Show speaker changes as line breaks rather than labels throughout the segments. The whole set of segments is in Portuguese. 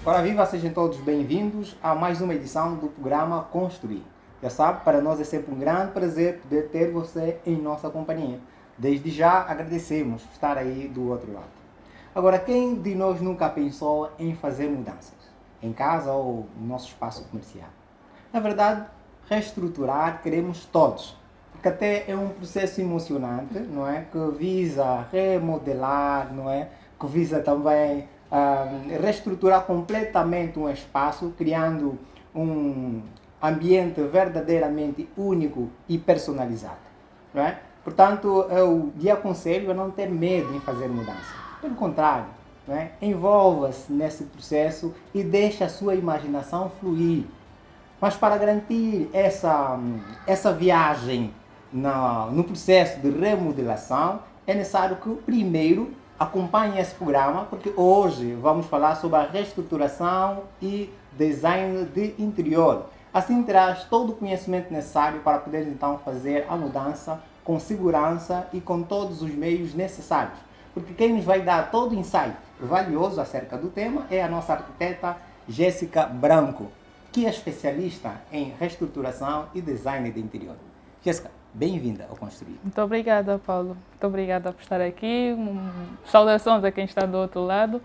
Ora viva, sejam todos bem-vindos a mais uma edição do programa Construir. Já sabe, para nós é sempre um grande prazer poder ter você em nossa companhia. Desde já agradecemos por estar aí do outro lado. Agora, quem de nós nunca pensou em fazer mudanças? Em casa ou no nosso espaço comercial? Na verdade, reestruturar queremos todos. Porque até é um processo emocionante, não é? Que visa remodelar, não é? Que visa também reestruturar completamente um espaço, criando um ambiente verdadeiramente único e personalizado, não é? Portanto, eu lhe aconselho a não ter medo em fazer mudança. Pelo contrário, não é? Envolva-se nesse processo e deixe a sua imaginação fluir. Mas para garantir essa viagem no processo de remodelação, é necessário que primeiro acompanhe esse programa, porque hoje vamos falar sobre a reestruturação e design de interior. Assim terás todo o conhecimento necessário para poder então fazer a mudança com segurança e com todos os meios necessários. Porque quem nos vai dar todo o insight valioso acerca do tema é a nossa arquiteta Jéssica Branco, que é especialista em reestruturação e design de interior. Jéssica, bem-vinda ao Construir.
Muito obrigada, Paulo. Muito obrigada por estar aqui. Saudações a quem está do outro lado.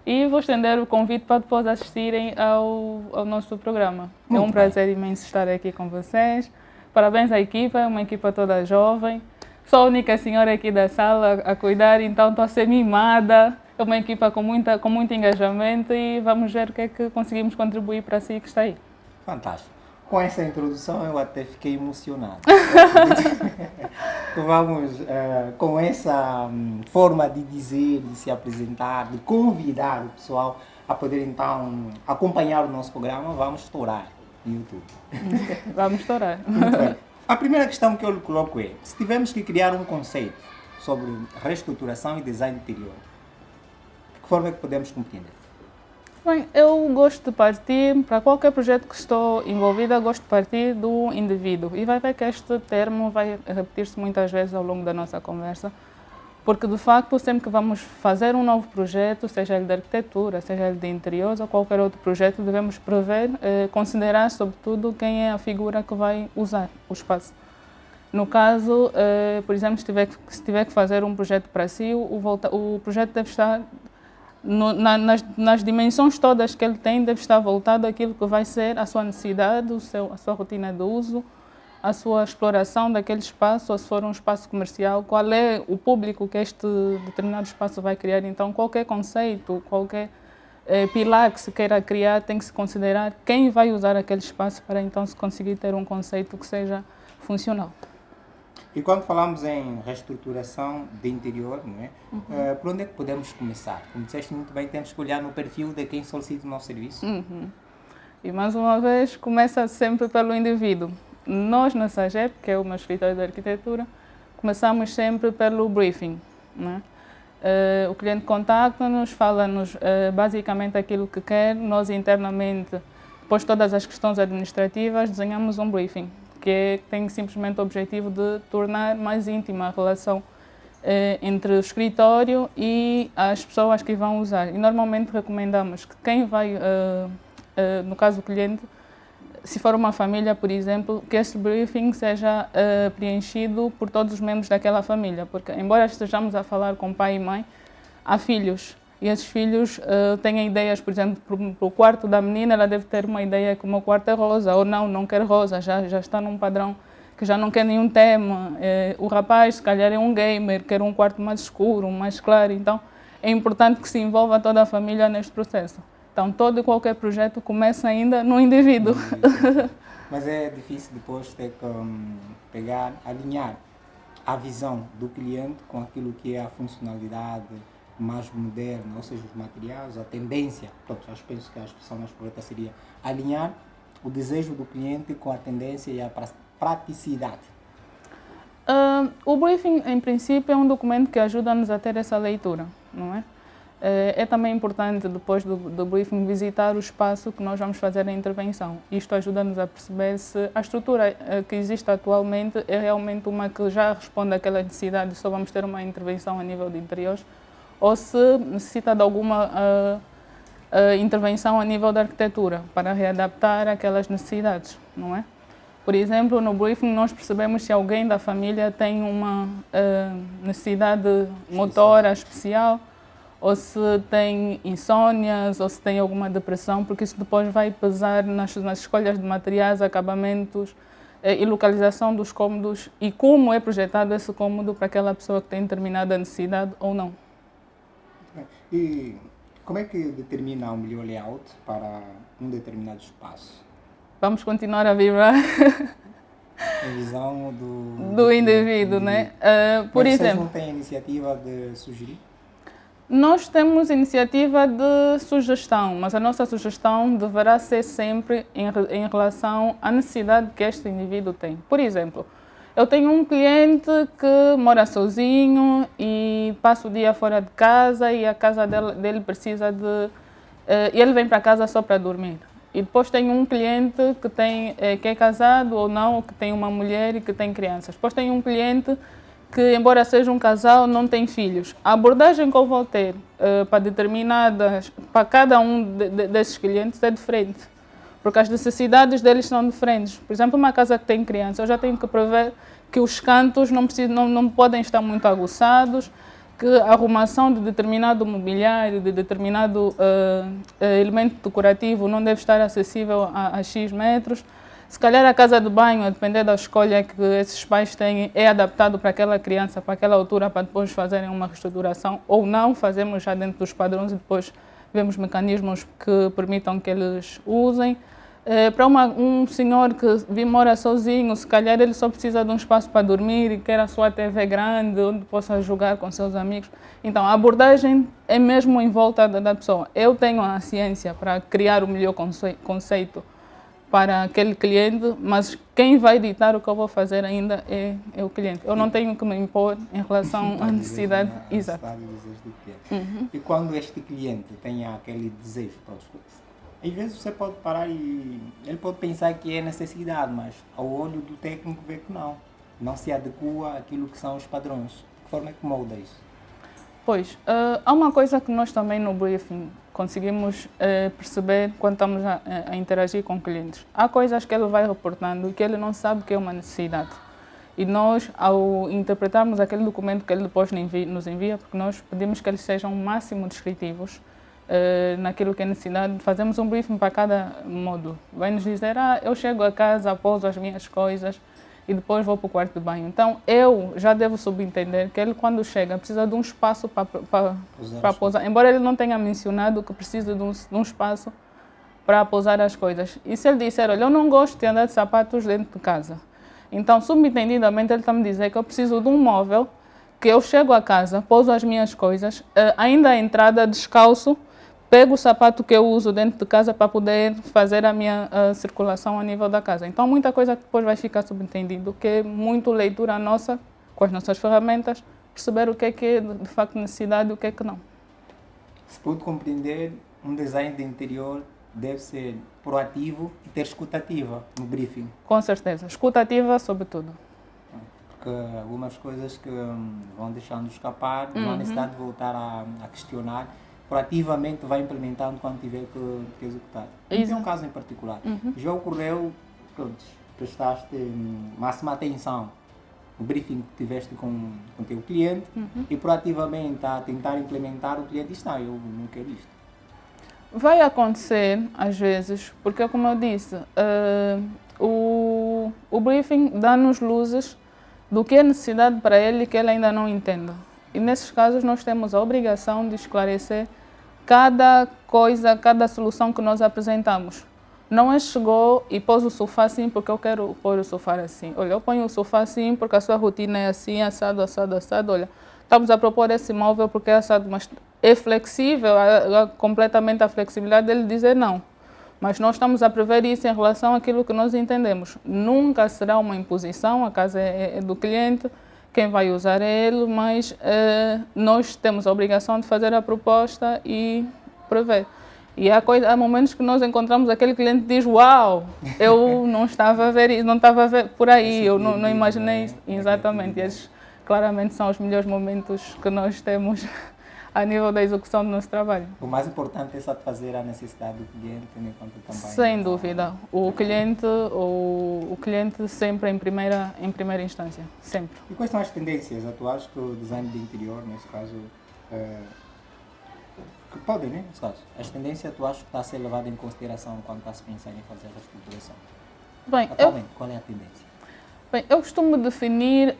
E vou estender o convite para depois assistirem ao nosso programa.
Muito
é um prazer imenso estar aqui com vocês. Parabéns à equipa, uma equipa toda jovem. Sou a única senhora aqui da sala a cuidar, então estou a ser mimada. É uma equipa com muito engajamento e vamos ver o que é que conseguimos contribuir para si que está aí.
Fantástico. Com essa introdução eu até fiquei emocionado. Vamos, com essa forma de dizer, de se apresentar, de convidar o pessoal a poder então acompanhar o nosso programa, vamos estourar no YouTube.
Vamos estourar.
Muito bem. A primeira questão que eu lhe coloco é, se tivermos que criar um conceito sobre reestruturação e design interior, de que forma é que podemos compreender?
Bem, eu gosto de partir, para qualquer projeto que estou envolvida, gosto de partir do indivíduo. E vai ver que este termo vai repetir-se muitas vezes ao longo da nossa conversa, porque de facto sempre que vamos fazer um novo projeto, seja ele de arquitetura, seja ele de interiores ou qualquer outro projeto, devemos prever, considerar sobretudo quem é a figura que vai usar o espaço. No caso, por exemplo, se tiver que fazer um projeto para si, o projeto deve estar nas dimensões todas que ele tem, deve estar voltado àquilo que vai ser a sua necessidade, a sua rotina de uso, a sua exploração daquele espaço, ou se for um espaço comercial, qual é o público que este determinado espaço vai criar. Então, qualquer conceito, qualquer pilar que se queira criar, tem que se considerar quem vai usar aquele espaço para então se conseguir ter um conceito que seja funcional.
E quando falamos em reestruturação de interior, não é? Por onde é que podemos começar? Como disseste muito bem, temos que olhar no perfil de quem solicita o nosso serviço.
E mais uma vez, começa sempre pelo indivíduo. Nós, na SAGEP, que é o meu escritório de arquitetura, começamos sempre pelo briefing, não é? O cliente contacta-nos, fala-nos basicamente aquilo que quer, nós internamente, depois de todas as questões administrativas, desenhamos um briefing, que tem simplesmente o objetivo de tornar mais íntima a relação entre o escritório e as pessoas que vão usar. E normalmente recomendamos que quem vai, no caso do cliente, se for uma família, por exemplo, que esse briefing seja preenchido por todos os membros daquela família, porque embora estejamos a falar com pai e mãe, há filhos. E esses filhos têm ideias, por exemplo, para o quarto da menina, ela deve ter uma ideia que o meu quarto é rosa, ou não quer rosa, já está num padrão que já não quer nenhum tema. O rapaz, se calhar, é um gamer, quer um quarto mais escuro, mais claro. Então, é importante que se envolva toda a família neste processo. Então, todo e qualquer projeto começa ainda no indivíduo.
Mas é difícil depois ter que alinhar a visão do cliente com aquilo que é a funcionalidade mais moderna, ou seja, os materiais, a tendência. Pronto, acho que penso que a expressão mais correta seria alinhar o desejo do cliente com a tendência e a praticidade.
O briefing, em princípio, é um documento que ajuda-nos a ter essa leitura, não é? É também importante, depois do briefing, visitar o espaço que nós vamos fazer a intervenção. Isto ajuda-nos a perceber se a estrutura que existe atualmente é realmente uma que já responde àquela necessidade, só vamos ter uma intervenção a nível de interiores, ou se necessita de alguma intervenção a nível da arquitetura para readaptar aquelas necessidades, não é? Por exemplo, no briefing nós percebemos se alguém da família tem uma necessidade motora especial, ou se tem insônias, ou se tem alguma depressão, porque isso depois vai pesar nas escolhas de materiais, acabamentos e localização dos cômodos e como é projetado esse cômodo para aquela pessoa que tem determinada necessidade ou não.
E como é que determina o melhor layout para um determinado espaço?
Vamos continuar a vibrar
A visão
do indivíduo, né? Por exemplo,
vocês não têm iniciativa de sugerir?
Nós temos iniciativa de sugestão, mas a nossa sugestão deverá ser sempre em relação à necessidade que este indivíduo tem. Por exemplo, eu tenho um cliente que mora sozinho e passa o dia fora de casa e a casa dele precisa de... E ele vem para casa só para dormir. E depois tenho um cliente que é casado ou não, que tem uma mulher e que tem crianças. Depois tenho um cliente que, embora seja um casal, não tem filhos. A abordagem que eu vou ter para cada um desses clientes é diferente, porque as necessidades deles são diferentes. Por exemplo, uma casa que tem crianças, eu já tenho que prever que os cantos não podem estar muito aguçados, que a arrumação de determinado mobiliário, de determinado elemento decorativo não deve estar acessível a X metros. Se calhar a casa de banho, a depender da escolha que esses pais têm, é adaptado para aquela criança, para aquela altura, para depois fazerem uma reestruturação ou não, fazemos já dentro dos padrões e depois vemos mecanismos que permitam que eles usem. Para um senhor que mora sozinho, se calhar ele só precisa de um espaço para dormir e quer a sua TV grande, onde possa jogar com seus amigos. Então, a abordagem é mesmo em volta da pessoa. Eu tenho a ciência para criar o melhor conceito para aquele cliente, mas quem vai ditar o que eu vou fazer ainda é o cliente. Eu não tenho que me impor em relação à necessidade. Exato.
E quando este cliente tem aquele desejo, às vezes você pode parar e ele pode pensar que é necessidade, mas ao olho do técnico vê que não se adequa àquilo que são os padrões. De que forma é que molda isso?
Pois, há uma coisa que nós também no briefing conseguimos perceber quando estamos a interagir com clientes. Há coisas que ele vai reportando e que ele não sabe que é uma necessidade. E nós, ao interpretarmos aquele documento que ele depois nos envia, porque nós pedimos que eles sejam o máximo descritivos naquilo que é necessidade, fazemos um briefing para cada módulo. Vai nos dizer, eu chego a casa, pouso as minhas coisas e depois vou para o quarto de banho. Então, eu já devo subentender que ele, quando chega, precisa de um espaço para pousar. Embora ele não tenha mencionado que precisa de um espaço para pousar as coisas. E se ele disser, olha, eu não gosto de andar de sapatos dentro de casa. Então, subentendidamente, ele está me dizer que eu preciso de um móvel, que eu chego a casa, pouso as minhas coisas, ainda à entrada, descalço, pego o sapato que eu uso dentro de casa para poder fazer a minha circulação a nível da casa. Então, muita coisa que depois vai ficar subentendido, que é muito leitura nossa, com as nossas ferramentas, perceber o que é de facto necessidade e o que é que não.
Se pode compreender, um design de interior deve ser proativo e ter escutativa no briefing.
Com certeza, escutativa sobretudo.
Porque algumas coisas que vão deixando escapar, não há necessidade de voltar a questionar. Proativamente vai implementando quando tiver que executar. Tem um caso em particular. Já ocorreu, prestaste máxima atenção no briefing que tiveste com o teu cliente e proativamente a tentar implementar, o cliente diz, não, eu não quero isto.
Vai acontecer, às vezes, porque, como eu disse, o briefing dá-nos luzes do que é necessidade para ele e que ele ainda não entende. E nesses casos nós temos a obrigação de esclarecer cada coisa, cada solução que nós apresentamos. Não é chegou e pôs o sofá assim porque eu quero pôr o sofá assim. Olha, eu ponho o sofá assim porque a sua rotina é assim, assado, assado, assado. Olha, estamos a propor esse móvel porque é assado, mas é flexível, completamente a flexibilidade dele dizer não. Mas nós estamos a prever isso em relação àquilo que nós entendemos. Nunca será uma imposição, a casa é do cliente, quem vai usar é ele, mas nós temos a obrigação de fazer a proposta e prever. E há momentos que nós encontramos aquele cliente que diz, uau, eu não estava a ver isso, não estava a ver por aí, eu não imaginei isso. Exatamente, esses claramente são os melhores momentos que nós temos a nível da execução do nosso trabalho.
O mais importante é satisfazer a necessidade do cliente, enquanto também...
Sem dúvida. O cliente sempre em primeira instância, sempre.
E quais são as tendências atuais que o design de interior, nesse caso, que podem, né? Nesse caso, as tendências atuais que está a ser levada em consideração quando está a se pensar em fazer a reestruturação?
Bem,
atualmente, qual é a tendência?
Bem, eu costumo definir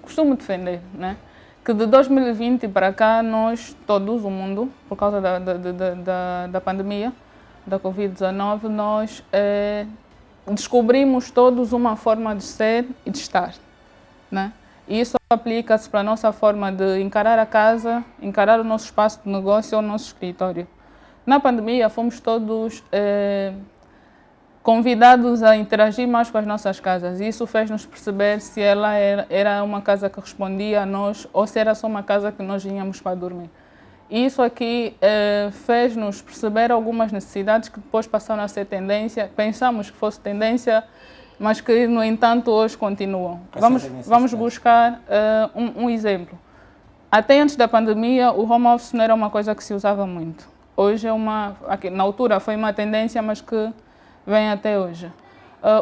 costumo defender, né? Que de 2020 para cá, nós todos, o mundo, por causa da pandemia, da Covid-19, nós descobrimos todos uma forma de ser e de estar, né? E isso aplica-se para a nossa forma de encarar a casa, encarar o nosso espaço de negócio ou o nosso escritório. Na pandemia, fomos todos convidados a interagir mais com as nossas casas. E isso fez-nos perceber se ela era uma casa que respondia a nós ou se era só uma casa que nós vínhamos para dormir. E isso aqui fez-nos perceber algumas necessidades que depois passaram a ser tendência. Pensamos que fosse tendência, mas que, no entanto, hoje continuam. Vamos buscar um exemplo. Até antes da pandemia, o home office não era uma coisa que se usava muito. Hoje na altura foi uma tendência, mas que vem até hoje.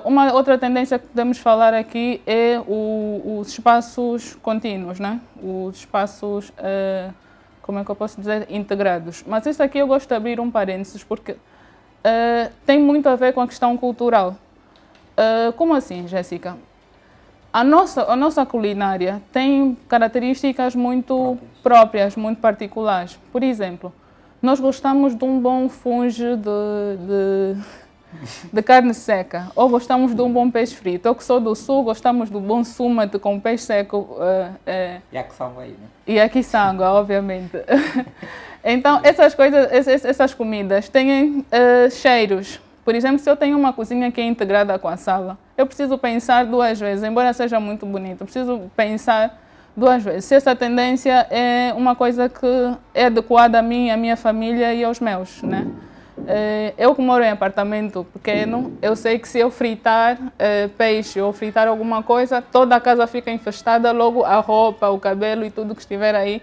Uma outra tendência que podemos falar aqui é os espaços contínuos, né? Os espaços, como é que eu posso dizer, integrados. Mas isso aqui eu gosto de abrir um parênteses, porque tem muito a ver com a questão cultural. Como assim, Jéssica? A nossa culinária tem características muito próprias, muito particulares. Por exemplo, nós gostamos de um bom fungo de carne seca, ou gostamos de um bom peixe frito. Eu que sou do sul, gostamos do bom sumate com peixe seco.
Yakisango aí, né?
E yakisango, obviamente. Então, essas coisas, essas comidas têm cheiros. Por exemplo, se eu tenho uma cozinha que é integrada com a sala, eu preciso pensar duas vezes, embora seja muito bonito, eu preciso pensar duas vezes. Se essa tendência é uma coisa que é adequada a mim, à minha família e aos meus, né? Eu que moro em apartamento pequeno, eu sei que se eu fritar peixe ou fritar alguma coisa, toda a casa fica infestada, logo a roupa, o cabelo e tudo que estiver aí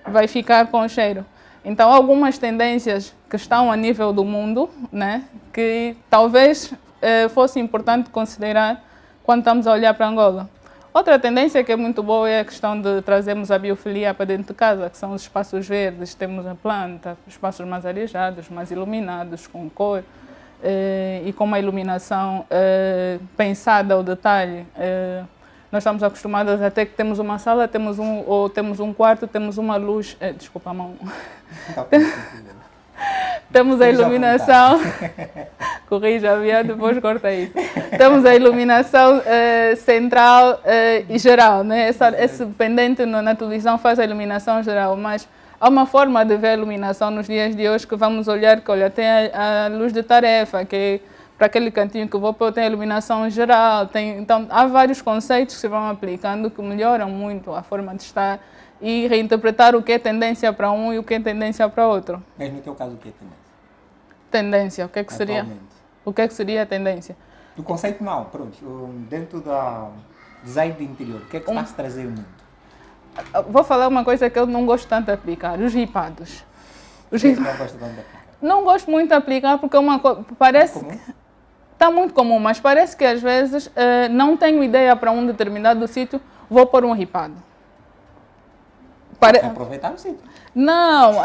vai ficar com cheiro. Então, algumas tendências que estão a nível do mundo, né, que talvez fosse importante considerar quando estamos a olhar para Angola. Outra tendência que é muito boa é a questão de trazermos a biofilia para dentro de casa, que são os espaços verdes, temos a planta, espaços mais arejados, mais iluminados, com cor e com uma iluminação pensada ao detalhe. Nós estamos acostumados até que temos uma sala, temos um quarto, temos uma luz... desculpa a mão. Temos a iluminação... Corrija, depois corta isso. Temos a iluminação central e geral, né? Esse pendente na televisão faz a iluminação geral, mas há uma forma de ver a iluminação nos dias de hoje que vamos olhar, que olha, tem a luz de tarefa, que para aquele cantinho que eu vou pôr tem a iluminação geral. Então, há vários conceitos que se vão aplicando que melhoram muito a forma de estar e reinterpretar o que é tendência para um e o que é tendência para outro.
Mas no teu caso, o que é tendência?
Tendência, o que é que seria? O que é que seria a tendência?
Do conceito não, pronto. Dentro da design de interior, o que é que está a trazer o mundo?
Vou falar uma coisa que eu não gosto tanto de aplicar, os ripados.
Não gosto tanto de aplicar?
Não gosto muito de aplicar porque é uma coisa... Parece que está muito comum, mas parece que às vezes não tenho ideia para um determinado sítio, vou pôr um ripado.
Aproveitar o sítio.
Não,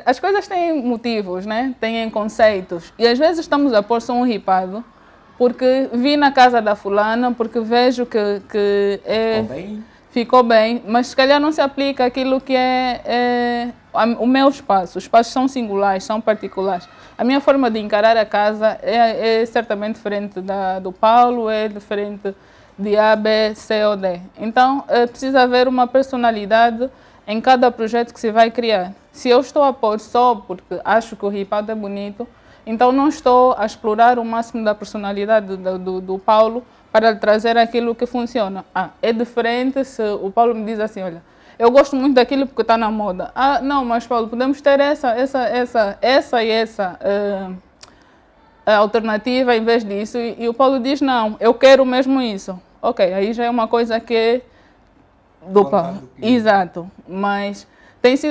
as coisas têm motivos, né? Têm conceitos. E às vezes estamos a pôr só um ripado porque vi na casa da fulana, porque vejo que ficou bem, mas se calhar não se aplica aquilo que é o meu espaço. Os espaços são singulares, são particulares. A minha forma de encarar a casa é certamente diferente do Paulo, é diferente de A, B, C ou D. Então, precisa haver uma personalidade em cada projeto que se vai criar. Se eu estou a pôr só porque acho que o ripado é bonito, então não estou a explorar o máximo da personalidade do Paulo para trazer aquilo que funciona. É diferente se o Paulo me diz assim, olha, eu gosto muito daquilo porque está na moda. Não, mas Paulo, podemos ter essa alternativa em vez disso. E o Paulo diz, não, eu quero mesmo isso. Ok, aí já é uma coisa que do
vontade do cliente.
Exato, mas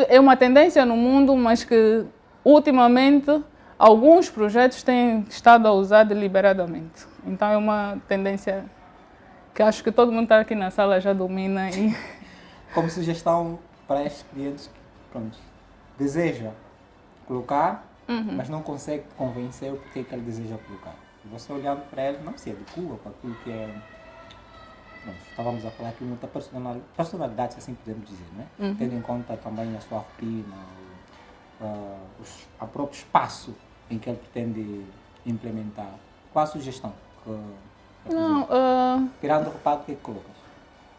é uma tendência no mundo, mas que ultimamente alguns projetos têm estado a usar deliberadamente. Então é uma tendência que acho que todo mundo está aqui na sala já domina e
Como sugestão para estes clientes que, pronto, deseja colocar, mas não consegue convencer o porquê que ele deseja colocar. E você olhando para ele, não se adequa para aquilo que é. Pronto, estávamos a falar aqui muita personalidade, se assim podemos dizer, né? Tendo em conta também a sua rotina, o próprio espaço em que ele pretende implementar. Qual a sugestão?
não,
Tirando o reparo, o que é que colocas?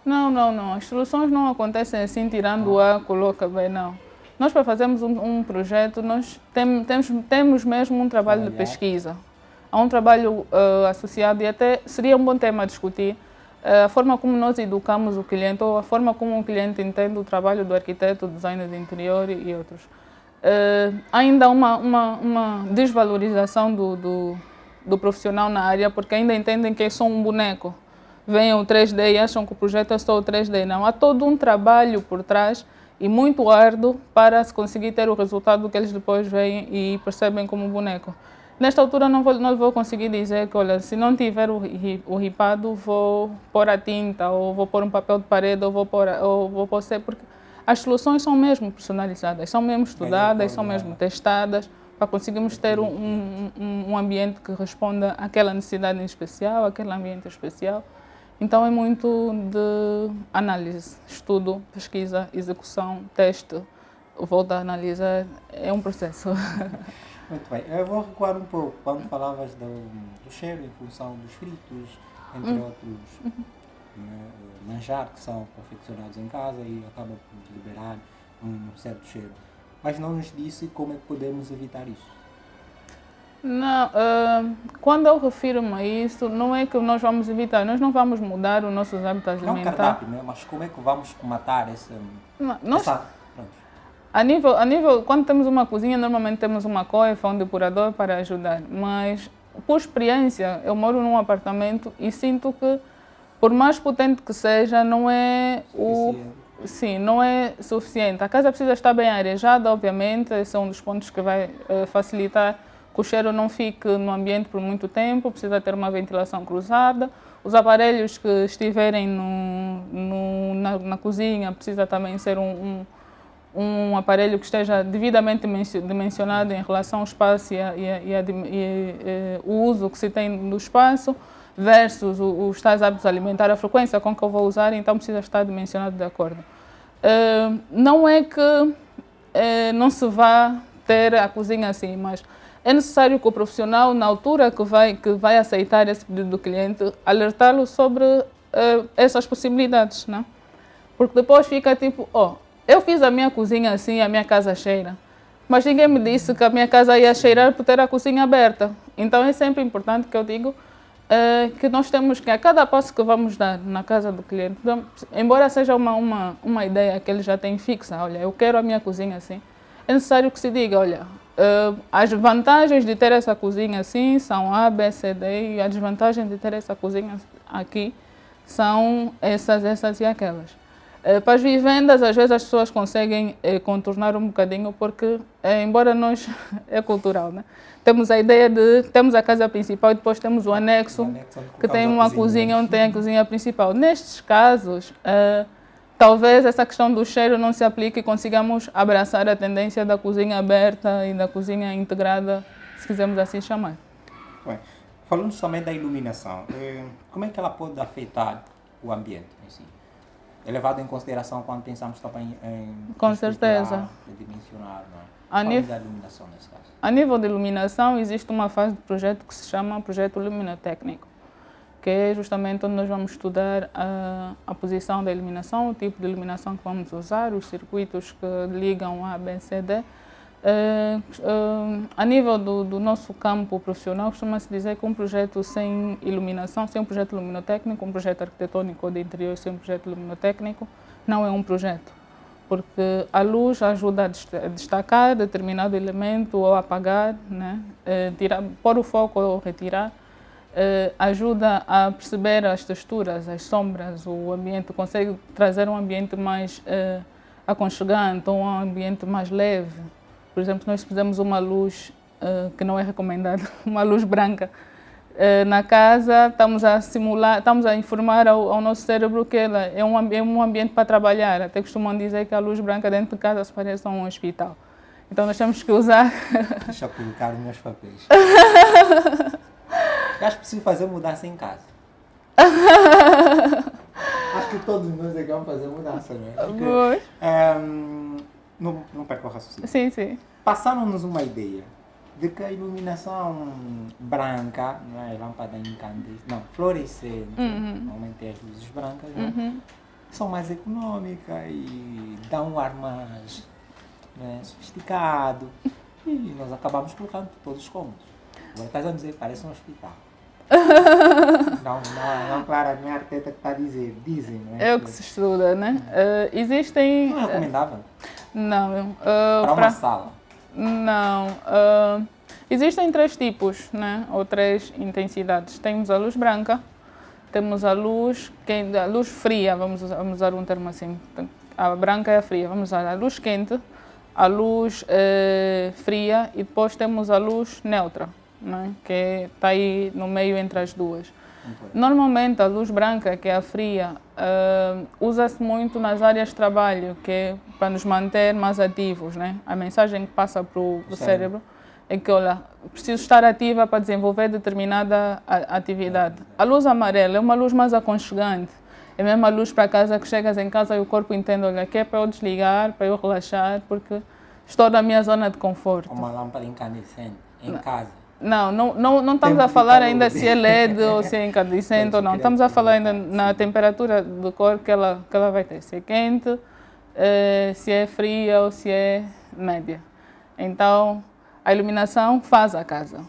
não. As soluções não acontecem assim, tirando A, coloca B, não. Nós, para fazermos um projeto, nós temos mesmo um trabalho de pesquisa. Há um trabalho associado e até seria um bom tema a discutir a forma como nós educamos o cliente ou a forma como o cliente entende o trabalho do arquiteto, do designer de interior e outros. Ainda há uma desvalorização do profissional na área porque ainda entendem que é só um boneco. Vêm o 3D e acham que o projeto é só o 3D. Não, há todo um trabalho por trás e muito árduo para se conseguir ter o resultado que eles depois veem e percebem como boneco. Nesta altura não vou conseguir dizer que, olha, se não tiver o ripado, vou pôr a tinta, ou vou pôr um papel de parede, ou vou pôr porque as soluções são mesmo personalizadas, são mesmo estudadas, são mesmo testadas, para conseguirmos ter um ambiente que responda àquela necessidade em especial, àquele ambiente especial. Então é muito de análise, estudo, pesquisa, execução, teste, volta a analisar, é um processo.
Muito bem, eu vou recuar um pouco quando falavas do cheiro em função dos fritos, entre outros manjar que são confeccionados em casa e acabam por liberar um certo cheiro. Mas não nos disse como é que podemos evitar isso.
Não, quando eu refiro-me a isso, não é que nós vamos evitar, nós não vamos mudar os nossos hábitos alimentares.
Não cardápio, né? Mas como é que vamos comatar essa... Pronto.
A nível, quando temos uma cozinha, normalmente temos uma coifa, um depurador para ajudar, mas por experiência, eu moro num apartamento e sinto que, por mais potente que seja, não é não é suficiente. A casa precisa estar bem arejada, obviamente, esse é um dos pontos que vai facilitar que o cheiro não fique no ambiente por muito tempo, precisa ter uma ventilação cruzada. Os aparelhos que estiverem na cozinha precisa também ser um aparelho que esteja devidamente dimensionado em relação ao espaço e o uso que se tem do espaço versus os tais hábitos alimentares, a frequência com que eu vou usar, então precisa estar dimensionado de acordo. Não é que não se vá ter a cozinha assim, mas é necessário que o profissional, na altura que vai aceitar esse pedido do cliente, alertá-lo sobre essas possibilidades, né? Porque depois fica tipo, eu fiz a minha cozinha assim, a minha casa cheira, mas ninguém me disse que a minha casa ia cheirar por ter a cozinha aberta. Então é sempre importante que eu digo que nós temos que, a cada passo que vamos dar na casa do cliente, embora seja uma ideia que ele já tem fixa, olha, eu quero a minha cozinha assim, é necessário que se diga, olha, as vantagens de ter essa cozinha assim são A, B, C, D, e as desvantagens de ter essa cozinha aqui são essas e aquelas. Para as vivendas, às vezes as pessoas conseguem contornar um bocadinho porque, embora nós, é cultural, né? Temos a ideia temos a casa principal e depois temos o anexo que tem uma cozinha onde tem a cozinha principal. Nestes casos, talvez essa questão do cheiro não se aplique e consigamos abraçar a tendência da cozinha aberta e da cozinha integrada, se quisermos assim chamar.
Bem, falando também da iluminação, como é que ela pode afetar o ambiente em si? É levado em consideração quando pensamos também em
com certeza,
dimensionar, não é?
A nível
da iluminação nesse caso?
A nível de iluminação, existe uma fase do projeto que se chama Projeto Luminotécnico, que é justamente onde nós vamos estudar a posição da iluminação, o tipo de iluminação que vamos usar, os circuitos que ligam A, B, C, D. A nível do nosso campo profissional, costuma-se dizer que um projeto sem iluminação, sem um projeto luminotécnico, um projeto arquitetônico ou de interior sem um projeto luminotécnico, não é um projeto. Porque a luz ajuda a destacar determinado elemento ou apagar, né? Pôr o foco ou retirar. ajuda a perceber as texturas, as sombras, o ambiente, consegue trazer um ambiente mais aconchegante, um ambiente mais leve. Por exemplo, nós fizemos uma luz que não é recomendada, uma luz branca na casa, estamos a simular, estamos a informar ao nosso cérebro que ela é um ambiente para trabalhar. Até costumam dizer que a luz branca dentro de casa se parece a um hospital. Então nós temos que usar...
Deixa eu colocar os meus papéis. Acho que preciso fazer mudança em casa. Acho que todos nós aqui vamos fazer mudança, não é? Porque, não perco o raciocínio.
Sim, sim.
Passaram-nos uma ideia de que a iluminação branca, não é? Lâmpada incandescente, não, fluorescente, normalmente as luzes brancas, né? São mais econômicas e dão um ar mais, né, sofisticado. E nós acabamos colocando por todos os cômodos. Agora estás a dizer, parece um hospital. Não, claro, não é a arquiteta que está a dizer, dizem, não é?
É o que se estuda, né? Existem...
Não é recomendável?
Não.
Para uma sala?
Não. Existem 3 tipos, né? Ou 3 intensidades. Temos a luz branca, temos a luz fria, vamos usar um termo assim. A branca é a fria. Vamos usar a luz quente, a luz fria e depois temos a luz neutra, né? Que está aí no meio entre as duas. Normalmente a luz branca, que é a fria, usa-se muito nas áreas de trabalho, que é para nos manter mais ativos, né? A mensagem que passa para o cérebro é que, olha, preciso estar ativa para desenvolver determinada atividade. A luz amarela é uma luz mais aconchegante, é a mesma luz para casa que chegas em casa e o corpo entende, olha, que é para eu desligar, para eu relaxar, porque estou na minha zona de conforto.
Uma lâmpada incandescente em casa.
Não estamos a falar ainda se é LED ou se é incandescente ou não. Estamos a falar ainda na temperatura do corpo que ela vai ter. Se é quente, se é fria ou se é média. Então, a iluminação faz a casa,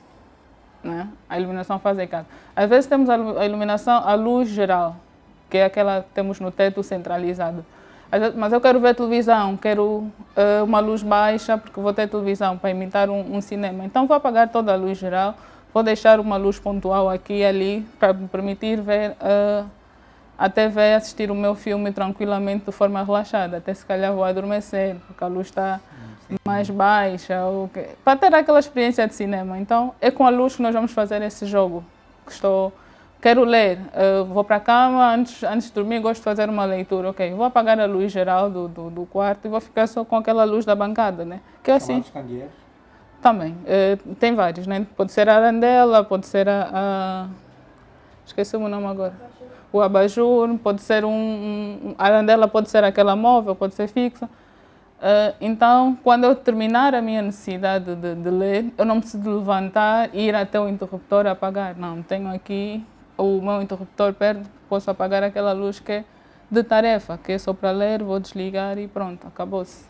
né? A iluminação faz a casa. Às vezes temos a iluminação, a luz geral, que é aquela que temos no teto centralizado. Mas eu quero ver televisão, quero uma luz baixa, porque vou ter televisão para imitar um cinema. Então vou apagar toda a luz geral, vou deixar uma luz pontual aqui e ali, para me permitir ver a TV, assistir o meu filme tranquilamente, de forma relaxada. Até se calhar vou adormecer, porque a luz está mais baixa, para ter aquela experiência de cinema. Então é com a luz que nós vamos fazer esse jogo. Quero ler, vou para a cama, antes de dormir gosto de fazer uma leitura. Ok, vou apagar a luz geral do quarto e vou ficar só com aquela luz da bancada, né? Que é assim.
Candeeiros?
Também, tem vários, né? Pode ser a arandela, pode ser esqueci o nome agora. O abajur, pode ser a arandela pode ser aquela móvel, pode ser fixa. Então, quando eu terminar a minha necessidade de ler, eu não preciso de levantar e ir até o interruptor a apagar. Não, tenho aqui o meu interruptor perto, posso apagar aquela luz que é de tarefa, que é só para ler, vou desligar e pronto, acabou-se.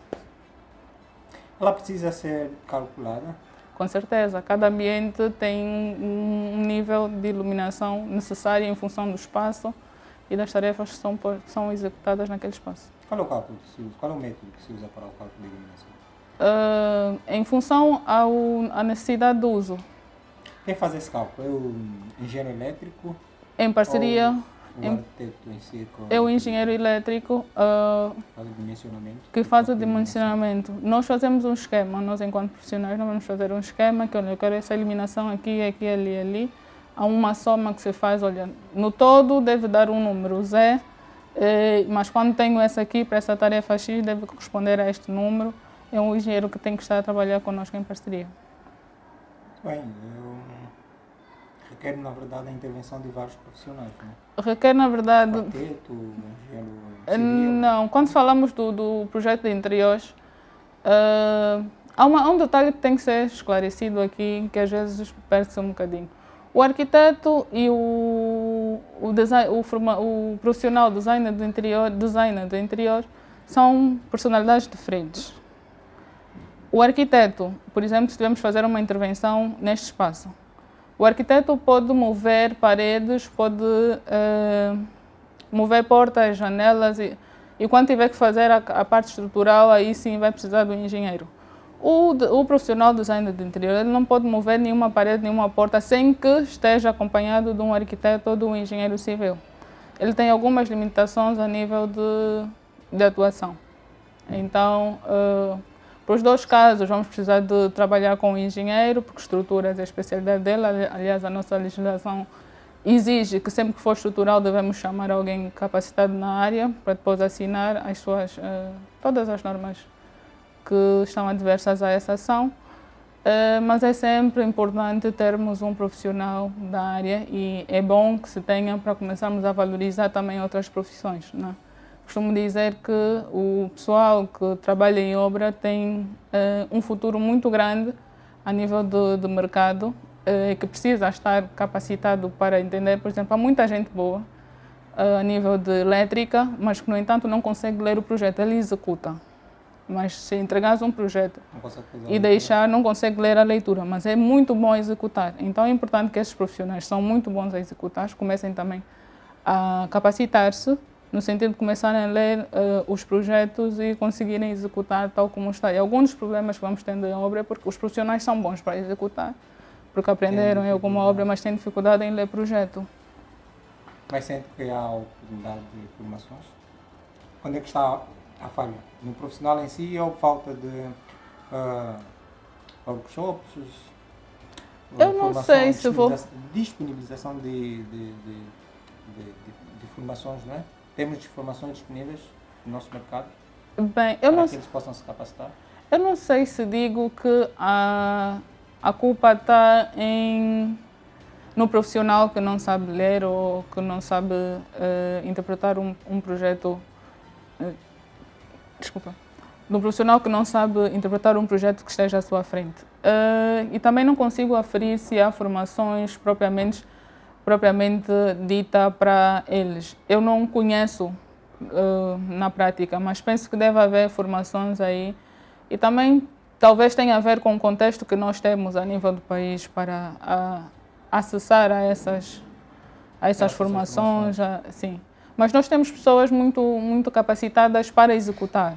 Ela precisa ser calculada?
Com certeza, cada ambiente tem um nível de iluminação necessário em função do espaço e das tarefas que são executadas naquele espaço.
Qual é o cálculo que se usa? Qual é o método que se usa para o cálculo de iluminação?
Em função à necessidade do uso.
Quem faz esse cálculo? É o engenheiro elétrico?
Em parceria...
O arquiteto em si?
É o engenheiro elétrico
faz o dimensionamento?
Que faz o dimensionamento. Nós fazemos um esquema, nós enquanto profissionais nós vamos fazer um esquema que, olha, eu quero essa iluminação aqui, aqui, ali, ali. Há uma soma que se faz, olha, no todo deve dar um número Z, mas quando tenho essa aqui, para essa tarefa X, deve corresponder a este número. É um engenheiro que tem que estar a trabalhar connosco em parceria.
Bem, requer, na verdade, a intervenção de vários profissionais, não é?
Requer, na verdade...
Arquiteto, engenheiro civil?
Não, quando falamos do projeto de interiores, há um detalhe que tem que ser esclarecido aqui, que às vezes perde-se um bocadinho. O arquiteto e o profissional designer do interior são personalidades diferentes. O arquiteto, por exemplo, se tivermos fazer uma intervenção neste espaço, o arquiteto pode mover paredes, pode mover portas, janelas e quando tiver que fazer a parte estrutural, aí sim vai precisar do engenheiro. O profissional de design de interior ele não pode mover nenhuma parede, nenhuma porta sem que esteja acompanhado de um arquiteto ou de um engenheiro civil. Ele tem algumas limitações a nível de atuação. Então, para os dois casos, vamos precisar de trabalhar com o engenheiro, porque estruturas é a especialidade dele. Aliás, a nossa legislação exige que sempre que for estrutural devemos chamar alguém capacitado na área para depois assinar as suas, todas as normas que estão adversas a essa ação, mas é sempre importante termos um profissional da área e é bom que se tenha para começarmos a valorizar também outras profissões, não é? Costumo dizer que o pessoal que trabalha em obra tem um futuro muito grande a nível de mercado, que precisa estar capacitado para entender. Por exemplo, há muita gente boa a nível de elétrica, mas que, no entanto, não consegue ler o projeto, ele executa. Mas se entregares um projeto e deixar, não consegue ler a leitura, mas é muito bom executar. Então é importante que esses profissionais são muito bons a executar, comecem também a capacitar-se, no sentido de começarem a ler os projetos e conseguirem executar tal como está. E alguns dos problemas que vamos tendo em obra é porque os profissionais são bons para executar, porque aprenderam em alguma obra, mas têm dificuldade em ler projeto.
Mas sente que há oportunidade de formações? Onde é que está a falha? No profissional em si ou falta de workshops?
Eu não sei se vou...
Disponibilização de formações, não é? Temos de formações disponíveis no nosso mercado?
Bem,
para que eles possam se capacitar?
Eu não sei se digo que a culpa está no profissional que não sabe ler ou que não sabe interpretar um projeto. No profissional que não sabe interpretar um projeto que esteja à sua frente. E também não consigo aferir se há formações propriamente dita para eles. Eu não conheço na prática, mas penso que deve haver formações aí. E também talvez tenha a ver com o contexto que nós temos a nível do país para acessar a essas formações. Sim. Mas nós temos pessoas muito capacitadas para executar,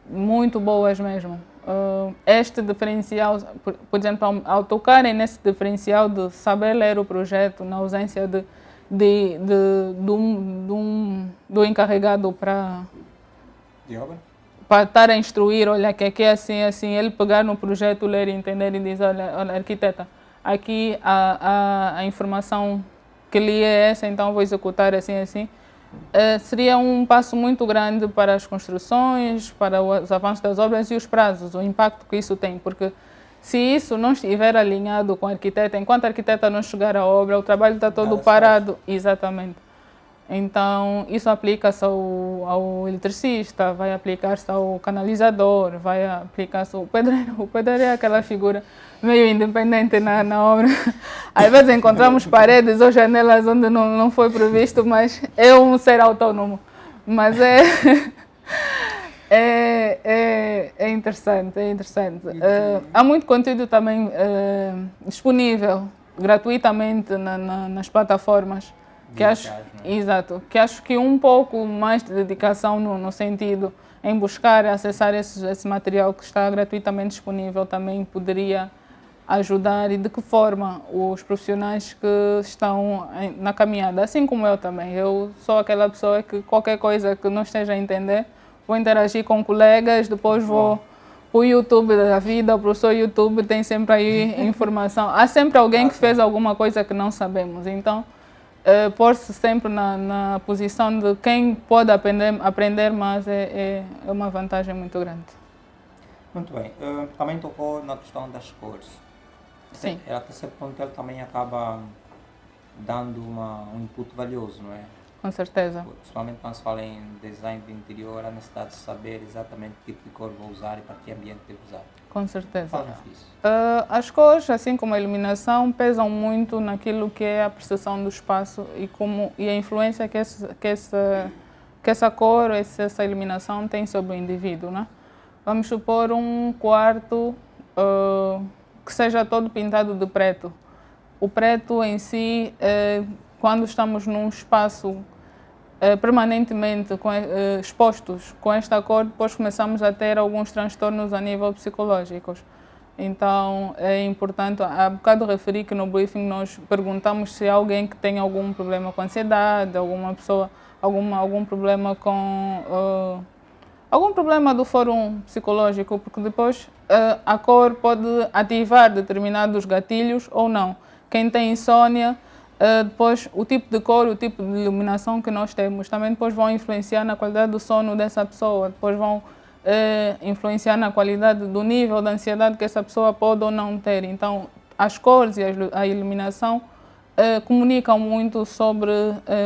muito boas mesmo. Este diferencial, por exemplo, ao tocarem nesse diferencial de saber ler o projeto, na ausência do encarregado para estar a instruir, olha, que é assim, ele pegar no projeto, ler, entender e dizer, olha arquiteta, aqui a informação que li é essa, então vou executar assim. Seria um passo muito grande para as construções, para os avanços das obras e os prazos, o impacto que isso tem, porque se isso não estiver alinhado com a arquiteta, enquanto a arquiteta não chegar à obra, o trabalho está todo parado. Exatamente. Então, isso aplica-se ao eletricista, vai aplicar-se ao canalizador, vai aplicar-se ao pedreiro. O pedreiro é aquela figura meio independente na obra. Às vezes encontramos paredes ou janelas onde não foi previsto, mas é um ser autônomo. Mas é interessante, há muito conteúdo também disponível gratuitamente nas plataformas. Que acho que um pouco mais de dedicação no sentido em buscar e acessar esse material que está gratuitamente disponível também poderia ajudar, e de que forma os profissionais que estão na caminhada, assim como eu também. Eu sou aquela pessoa que qualquer coisa que não esteja a entender, vou interagir com colegas, depois vou para o YouTube da vida, o professor YouTube tem sempre aí informação. Há sempre alguém que fez alguma coisa que não sabemos, então pôr-se sempre na posição de quem pode aprender mais é uma vantagem muito grande.
Muito bem. Também tocou na questão das cores.
Sim.
Até certo ponto ele também acaba dando um input valioso, não é?
Com certeza.
Principalmente quando se fala em design de interior, a necessidade de saber exatamente que tipo de cor vou usar e para que ambiente devo usar.
Com certeza.
Fala-nos disso.
As cores, assim como a iluminação, pesam muito naquilo que é a percepção do espaço e a influência que essa cor, essa iluminação tem sobre o indivíduo, né? Vamos supor um quarto que seja todo pintado de preto. O preto em si, quando estamos num espaço permanentemente expostos com esta cor, depois começamos a ter alguns transtornos a nível psicológicos. Então é importante, há bocado referi que no briefing nós perguntamos se há alguém que tem algum problema com ansiedade, alguma pessoa, algum problema com algum problema do fórum psicológico, porque depois a cor pode ativar determinados gatilhos ou não. Quem tem insônia, depois o tipo de cor, o tipo de iluminação que nós temos também depois vão influenciar na qualidade do sono dessa pessoa, depois vão influenciar na qualidade do nível de ansiedade que essa pessoa pode ou não ter. Então, as cores e a iluminação comunicam muito sobre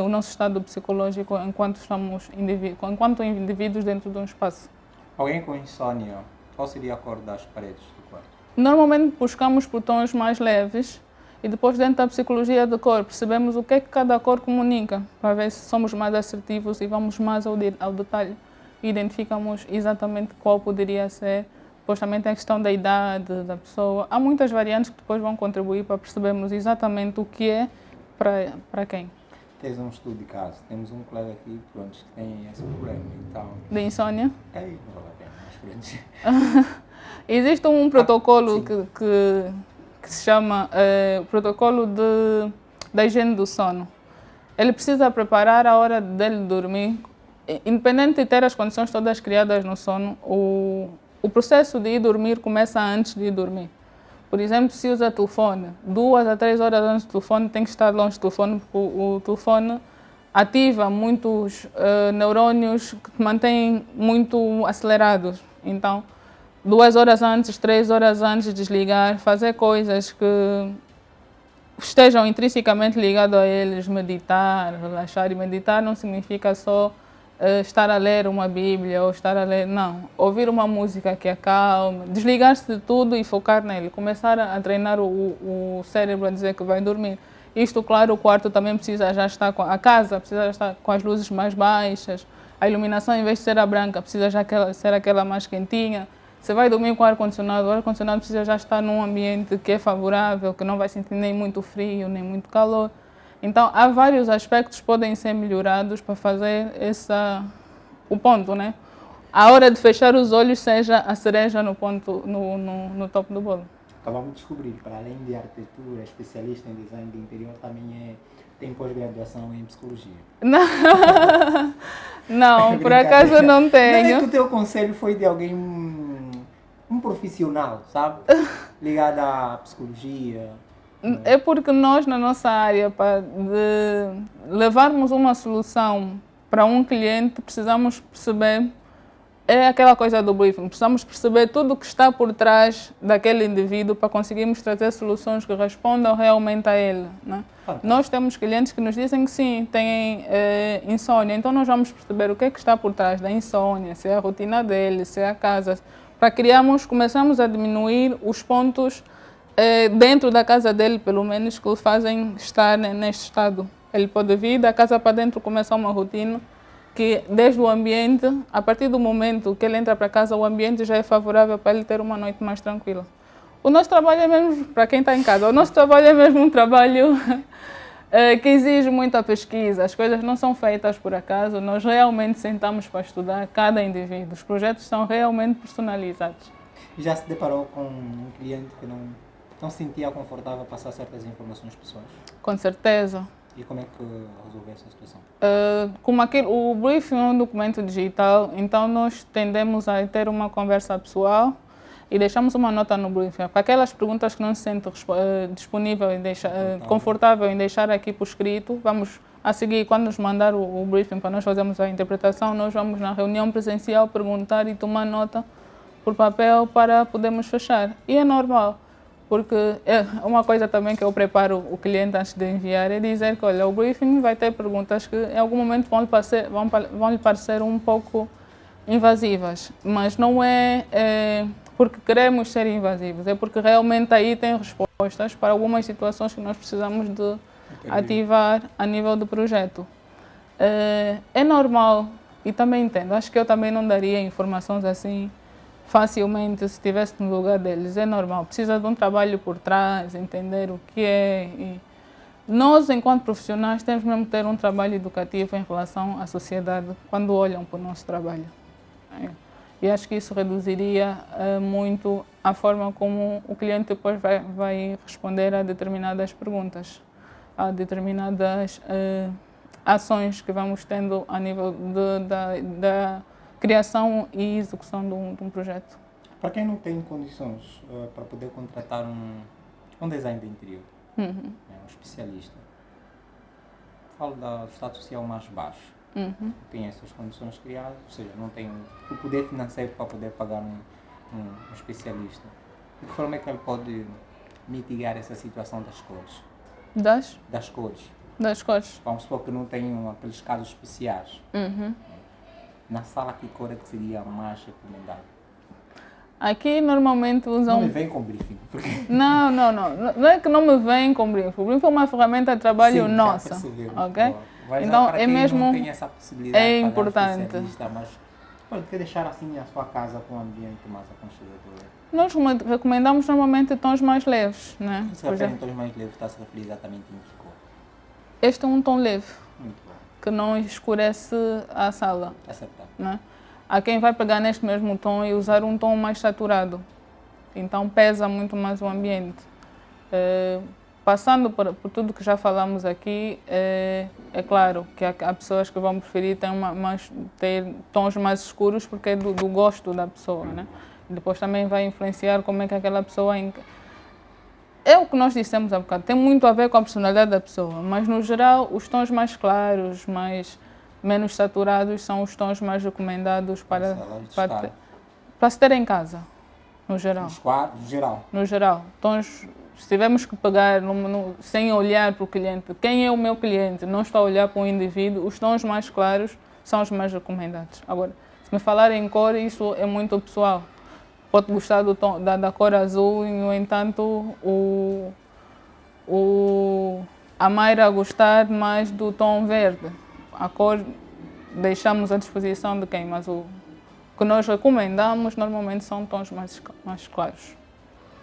o nosso estado psicológico enquanto indivíduos dentro de um espaço.
Alguém com insônia, qual seria a cor das paredes do quarto?
Normalmente buscamos por tons mais leves e depois dentro da psicologia de cor percebemos o que é que cada cor comunica, para ver se somos mais assertivos e vamos mais ao detalhe. Identificamos exatamente qual poderia ser. Depois também tem a questão da idade da pessoa. Há muitas variantes que depois vão contribuir para percebermos exatamente o que é para quem.
Tens um estudo de caso. Temos um colega aqui pronto, que tem esse problema. Então,
de insônia?
Não vale a pena, mas pronto.
Existe um protocolo que se chama protocolo da higiene do sono. Ele precisa preparar a hora dele dormir. Independente de ter as condições todas criadas no sono, o processo de ir dormir começa antes de ir dormir. Por exemplo, se usa telefone, 2 a 3 horas antes do telefone tem que estar longe do telefone, porque o telefone ativa muitos neurônios que te mantêm muito acelerados. Então, 2 horas antes, 3 horas antes de desligar, fazer coisas que estejam intrinsecamente ligadas a eles, meditar, relaxar. E meditar não significa só estar a ler uma Bíblia ou estar a ler, não. Ouvir uma música que acalme, desligar-se de tudo e focar nele. Começar a treinar o cérebro a dizer que vai dormir. Isto, claro, o quarto também precisa já estar a casa precisa já estar com as luzes mais baixas. A iluminação, em vez de ser a branca, precisa já ser aquela mais quentinha. Você vai dormir com o ar-condicionado precisa já estar num ambiente que é favorável, que não vai sentir nem muito frio, nem muito calor. Então, há vários aspectos que podem ser melhorados para fazer o ponto, né? A hora de fechar os olhos seja a cereja no no topo do bolo.
Acabamos de descobrir, para além de arquitetura, especialista em design de interior, também tem pós-graduação em psicologia.
Não, por acaso não tenho.
Não é que o teu conselho foi de alguém, um profissional, sabe? Ligado à psicologia.
É porque nós, na nossa área, para levarmos uma solução para um cliente, precisamos perceber, é aquela coisa do briefing, precisamos perceber tudo o que está por trás daquele indivíduo para conseguirmos trazer soluções que respondam realmente a ele, né? Nós temos clientes que nos dizem que sim, têm insônia, então nós vamos perceber o que é que está por trás da insônia, se é a rotina dele, se é a casa, para começamos a diminuir os pontos dentro da casa dele, pelo menos, que o fazem estar neste estado. Ele pode vir da casa para dentro, começar uma rotina que, desde o ambiente, a partir do momento que ele entra para casa, o ambiente já é favorável para ele ter uma noite mais tranquila. O nosso trabalho é mesmo, para quem está em casa, o nosso trabalho é mesmo um trabalho que exige muita pesquisa. As coisas não são feitas por acaso, nós realmente sentamos para estudar cada indivíduo. Os projetos são realmente personalizados.
Já se deparou com um cliente que não se sentia confortável a passar certas informações pessoais?
Com certeza.
E como é que resolveu essa situação?
Como o briefing é um documento digital, então nós tendemos a ter uma conversa pessoal e deixamos uma nota no briefing. Para aquelas perguntas que não se sente disponível e confortável em deixar aqui por escrito, vamos a seguir, quando nos mandar o briefing para nós fazermos a interpretação, nós vamos na reunião presencial perguntar e tomar nota por papel para podermos fechar. E é normal. Porque uma coisa também que eu preparo o cliente antes de enviar é dizer que, olha, o briefing vai ter perguntas que em algum momento vão lhe parecer um pouco invasivas, mas não é porque queremos ser invasivos, é porque realmente aí tem respostas para algumas situações que nós precisamos de ativar a nível do projeto. É normal e também entendo, acho que eu também não daria informações assim facilmente se estivesse no lugar deles, é normal, precisa de um trabalho por trás, entender o que é. Nós, enquanto profissionais, temos mesmo que ter um trabalho educativo em relação à sociedade quando olham para o nosso trabalho. E acho que isso reduziria muito a forma como o cliente depois vai responder a determinadas perguntas, a determinadas ações que vamos tendo a nível da criação e execução de um projeto.
Para quem não tem condições para poder contratar um design de interior, um especialista, falo do estado social mais baixo, tem essas condições criadas, ou seja, não tem o poder financeiro para poder pagar um especialista. De que forma é que ele pode mitigar essa situação das cores? Das cores.
Das cores.
Vamos supor que não tenham aqueles casos especiais. Na sala, que cor é que seria mais recomendada?
Aqui normalmente usam...
Não me vem com briefing. Porque...
Não. Não é que não me vem com briefing. O briefing é uma ferramenta de trabalho nossa. Ok?
Mas
então
para
é
quem
mesmo...
não tem essa possibilidade
é
de
importante.
Mas pode deixar assim a sua casa com um ambiente mais aconchegante.
Nós recomendamos normalmente tons mais leves, né?
Se refere em tons mais leves, está-se a referir exatamente em que cor?
Este é um tom leve.
Muito bom.
Que não escurece a sala.
Acertado.
Né? Há quem vai pegar neste mesmo tom e usar um tom mais saturado. Então pesa muito mais o ambiente. Passando por tudo que já falamos aqui, é claro que há pessoas que vão preferir ter tons mais escuros porque é do gosto da pessoa, né? Depois também vai influenciar como é que aquela pessoa... É o que nós dissemos há bocado, tem muito a ver com a personalidade da pessoa, mas no geral os tons mais claros, menos saturados, são os tons mais recomendados para se ter em casa, no geral. No geral. Tons, se tivermos que pegar sem olhar para o cliente, quem é o meu cliente, não está a olhar para o indivíduo, os tons mais claros são os mais recomendados. Agora, se me falar em cor, isso é muito pessoal. Pode gostar da cor azul e, no entanto, a Mayra gostar mais do tom verde. A cor deixamos à disposição de quem, mas o que nós recomendamos normalmente são tons mais claros,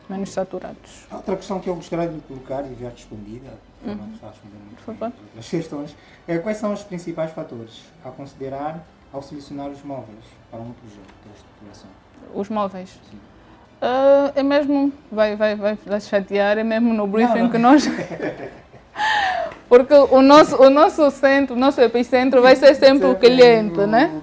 menos saturados.
Outra questão que eu gostaria de colocar e já respondida, não está a responder muito bem as questões, quais são os principais fatores a considerar ao selecionar os móveis para um projeto de estruturação?
Os móveis? Sim. É mesmo, vai chatear, é mesmo no briefing que nós... Porque o nosso centro, o nosso epicentro vai ser sempre o cliente, né?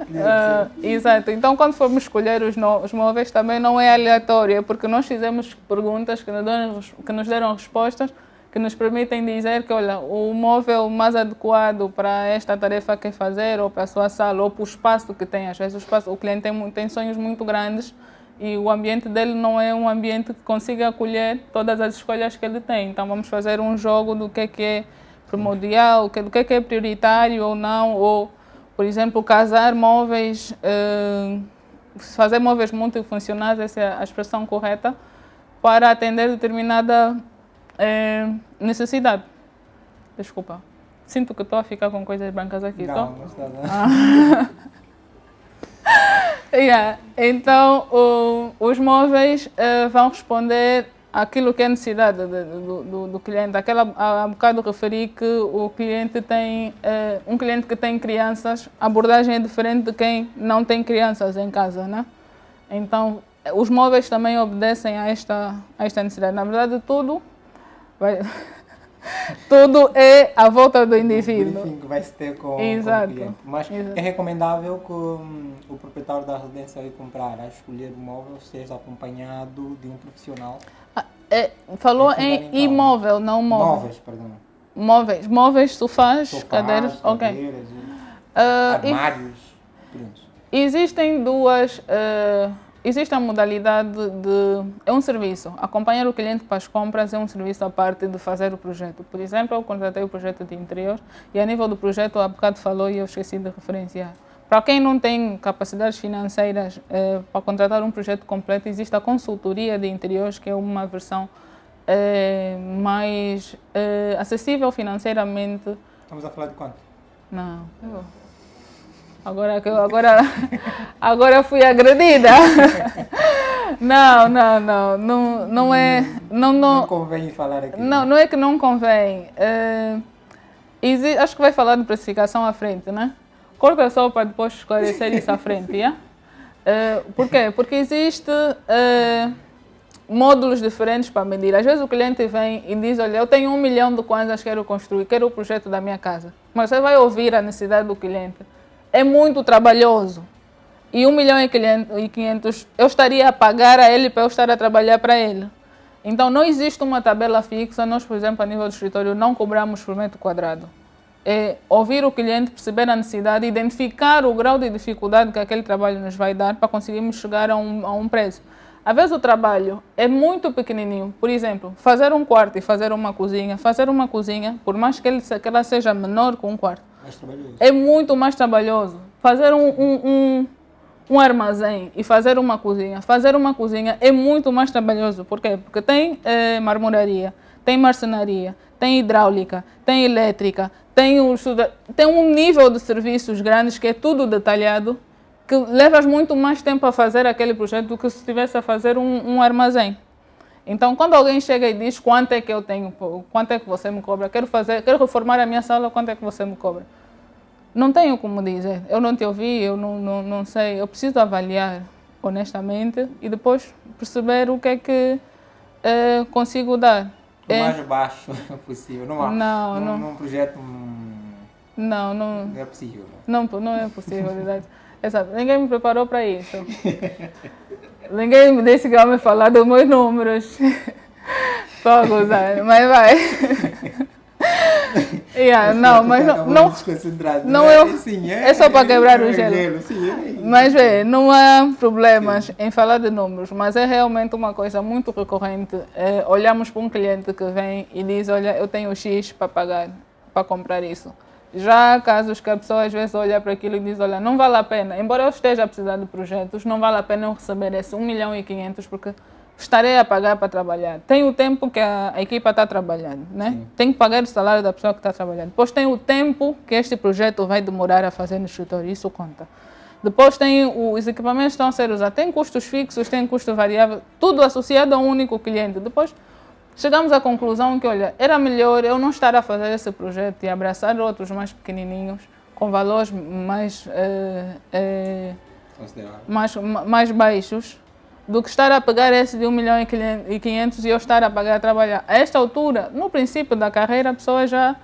Exato. Então, quando formos escolher os móveis, também não é aleatório, é porque nós fizemos perguntas que nos deram respostas que nos permitem dizer que, olha, o móvel mais adequado para esta tarefa que quer fazer, ou para a sua sala, ou para o espaço que tem. Às vezes o cliente tem sonhos muito grandes e o ambiente dele não é um ambiente que consiga acolher todas as escolhas que ele tem. Então vamos fazer um jogo do que é primordial, do que é prioritário ou não, ou, por exemplo, casar móveis, fazer móveis multifuncionais, essa é a expressão correta, para atender determinada necessidade. Desculpa. Sinto que estou a ficar com coisas brancas aqui.
Não está nada.
Então, os móveis vão responder àquilo que é necessidade do cliente. Há bocado referi que o cliente tem, um cliente que tem crianças, a abordagem é diferente de quem não tem crianças em casa, né? Então, os móveis também obedecem a esta necessidade. Na verdade, tudo é à volta do indivíduo.
O que vai se ter com o cliente. Mas é recomendável que o proprietário da residência ao comprar, a escolher o móvel, esteja acompanhado de um profissional.
Falou em imóvel, não móvel.
Móveis, perdão.
Móveis, sofás, cadeiras. Ok.
Armários.
Existem duas... Existe a modalidade é um serviço. Acompanhar o cliente para as compras é um serviço à parte de fazer o projeto. Por exemplo, eu contratei o projeto de interior e a nível do projeto, há bocado falou e eu esqueci de referenciar. Para quem não tem capacidades financeiras para contratar um projeto completo, existe a consultoria de interiores, que é uma versão mais acessível financeiramente.
Estamos a falar de quanto?
Não, agora fui agredida. Não é.
Não convém falar aqui.
Não é que não convém. Acho que vai falar de precificação à frente, né? Corta só para depois esclarecer isso à frente, yeah? Por quê? Porque existe módulos diferentes para medir. Às vezes o cliente vem e diz, olha, eu tenho 1 milhão de kwanzas, quero construir, quero o projeto da minha casa. Mas você vai ouvir a necessidade do cliente. É muito trabalhoso. E 1 milhão e 500 eu estaria a pagar a ele para eu estar a trabalhar para ele. Então não existe uma tabela fixa. Nós, por exemplo, a nível do escritório, não cobramos por metro quadrado. É ouvir o cliente, perceber a necessidade, identificar o grau de dificuldade que aquele trabalho nos vai dar para conseguirmos chegar a um preço. Às vezes o trabalho é muito pequenininho. Por exemplo, fazer um quarto e fazer uma cozinha. Fazer uma cozinha, por mais que ela seja menor que um quarto, é muito mais trabalhoso. Fazer um armazém e fazer uma cozinha. Fazer uma cozinha é muito mais trabalhoso. Por quê? Porque tem marmoraria, tem marcenaria, tem hidráulica, tem elétrica, tem um nível de serviços grandes que é tudo detalhado, que levas muito mais tempo a fazer aquele projeto do que se estivesse a fazer um armazém. Então, quando alguém chega e diz quanto é que eu tenho, quanto é que você me cobra, quero reformar a minha sala, quanto é que você me cobra? Não tenho como dizer, eu não te ouvi, eu não sei, eu preciso avaliar honestamente e depois perceber o que é que consigo dar.
O mais baixo possível, num projeto não é possível.
Não é possível, verdade. Ninguém me preparou para isso. Ninguém me disse que ia me falar dos meus números. Estou a gozar, mas vai. É só para quebrar o gelo. Mas não há problemas em falar de números, mas é realmente uma coisa muito recorrente. Olhamos para um cliente que vem e diz, olha, eu tenho X para pagar, para comprar isso. Já há casos que a pessoa às vezes olha para aquilo e diz, olha, não vale a pena, embora eu esteja a precisar de projetos, não vale a pena eu receber esse 1 milhão e 500 porque estarei a pagar para trabalhar. Tem o tempo que a equipa está trabalhando, né? Sim. Tem que pagar o salário da pessoa que está trabalhando. Depois tem o tempo que este projeto vai demorar a fazer no escritório, isso conta. Depois tem os equipamentos que estão a ser usados, tem custos fixos, tem custo variável, tudo associado a um único cliente. Depois chegamos à conclusão que, olha, era melhor eu não estar a fazer esse projeto e abraçar outros mais pequenininhos, com valores mais baixos, do que estar a pegar esse de 1 milhão e 500 e eu estar a pagar a trabalhar. A esta altura, no princípio da carreira, a pessoa já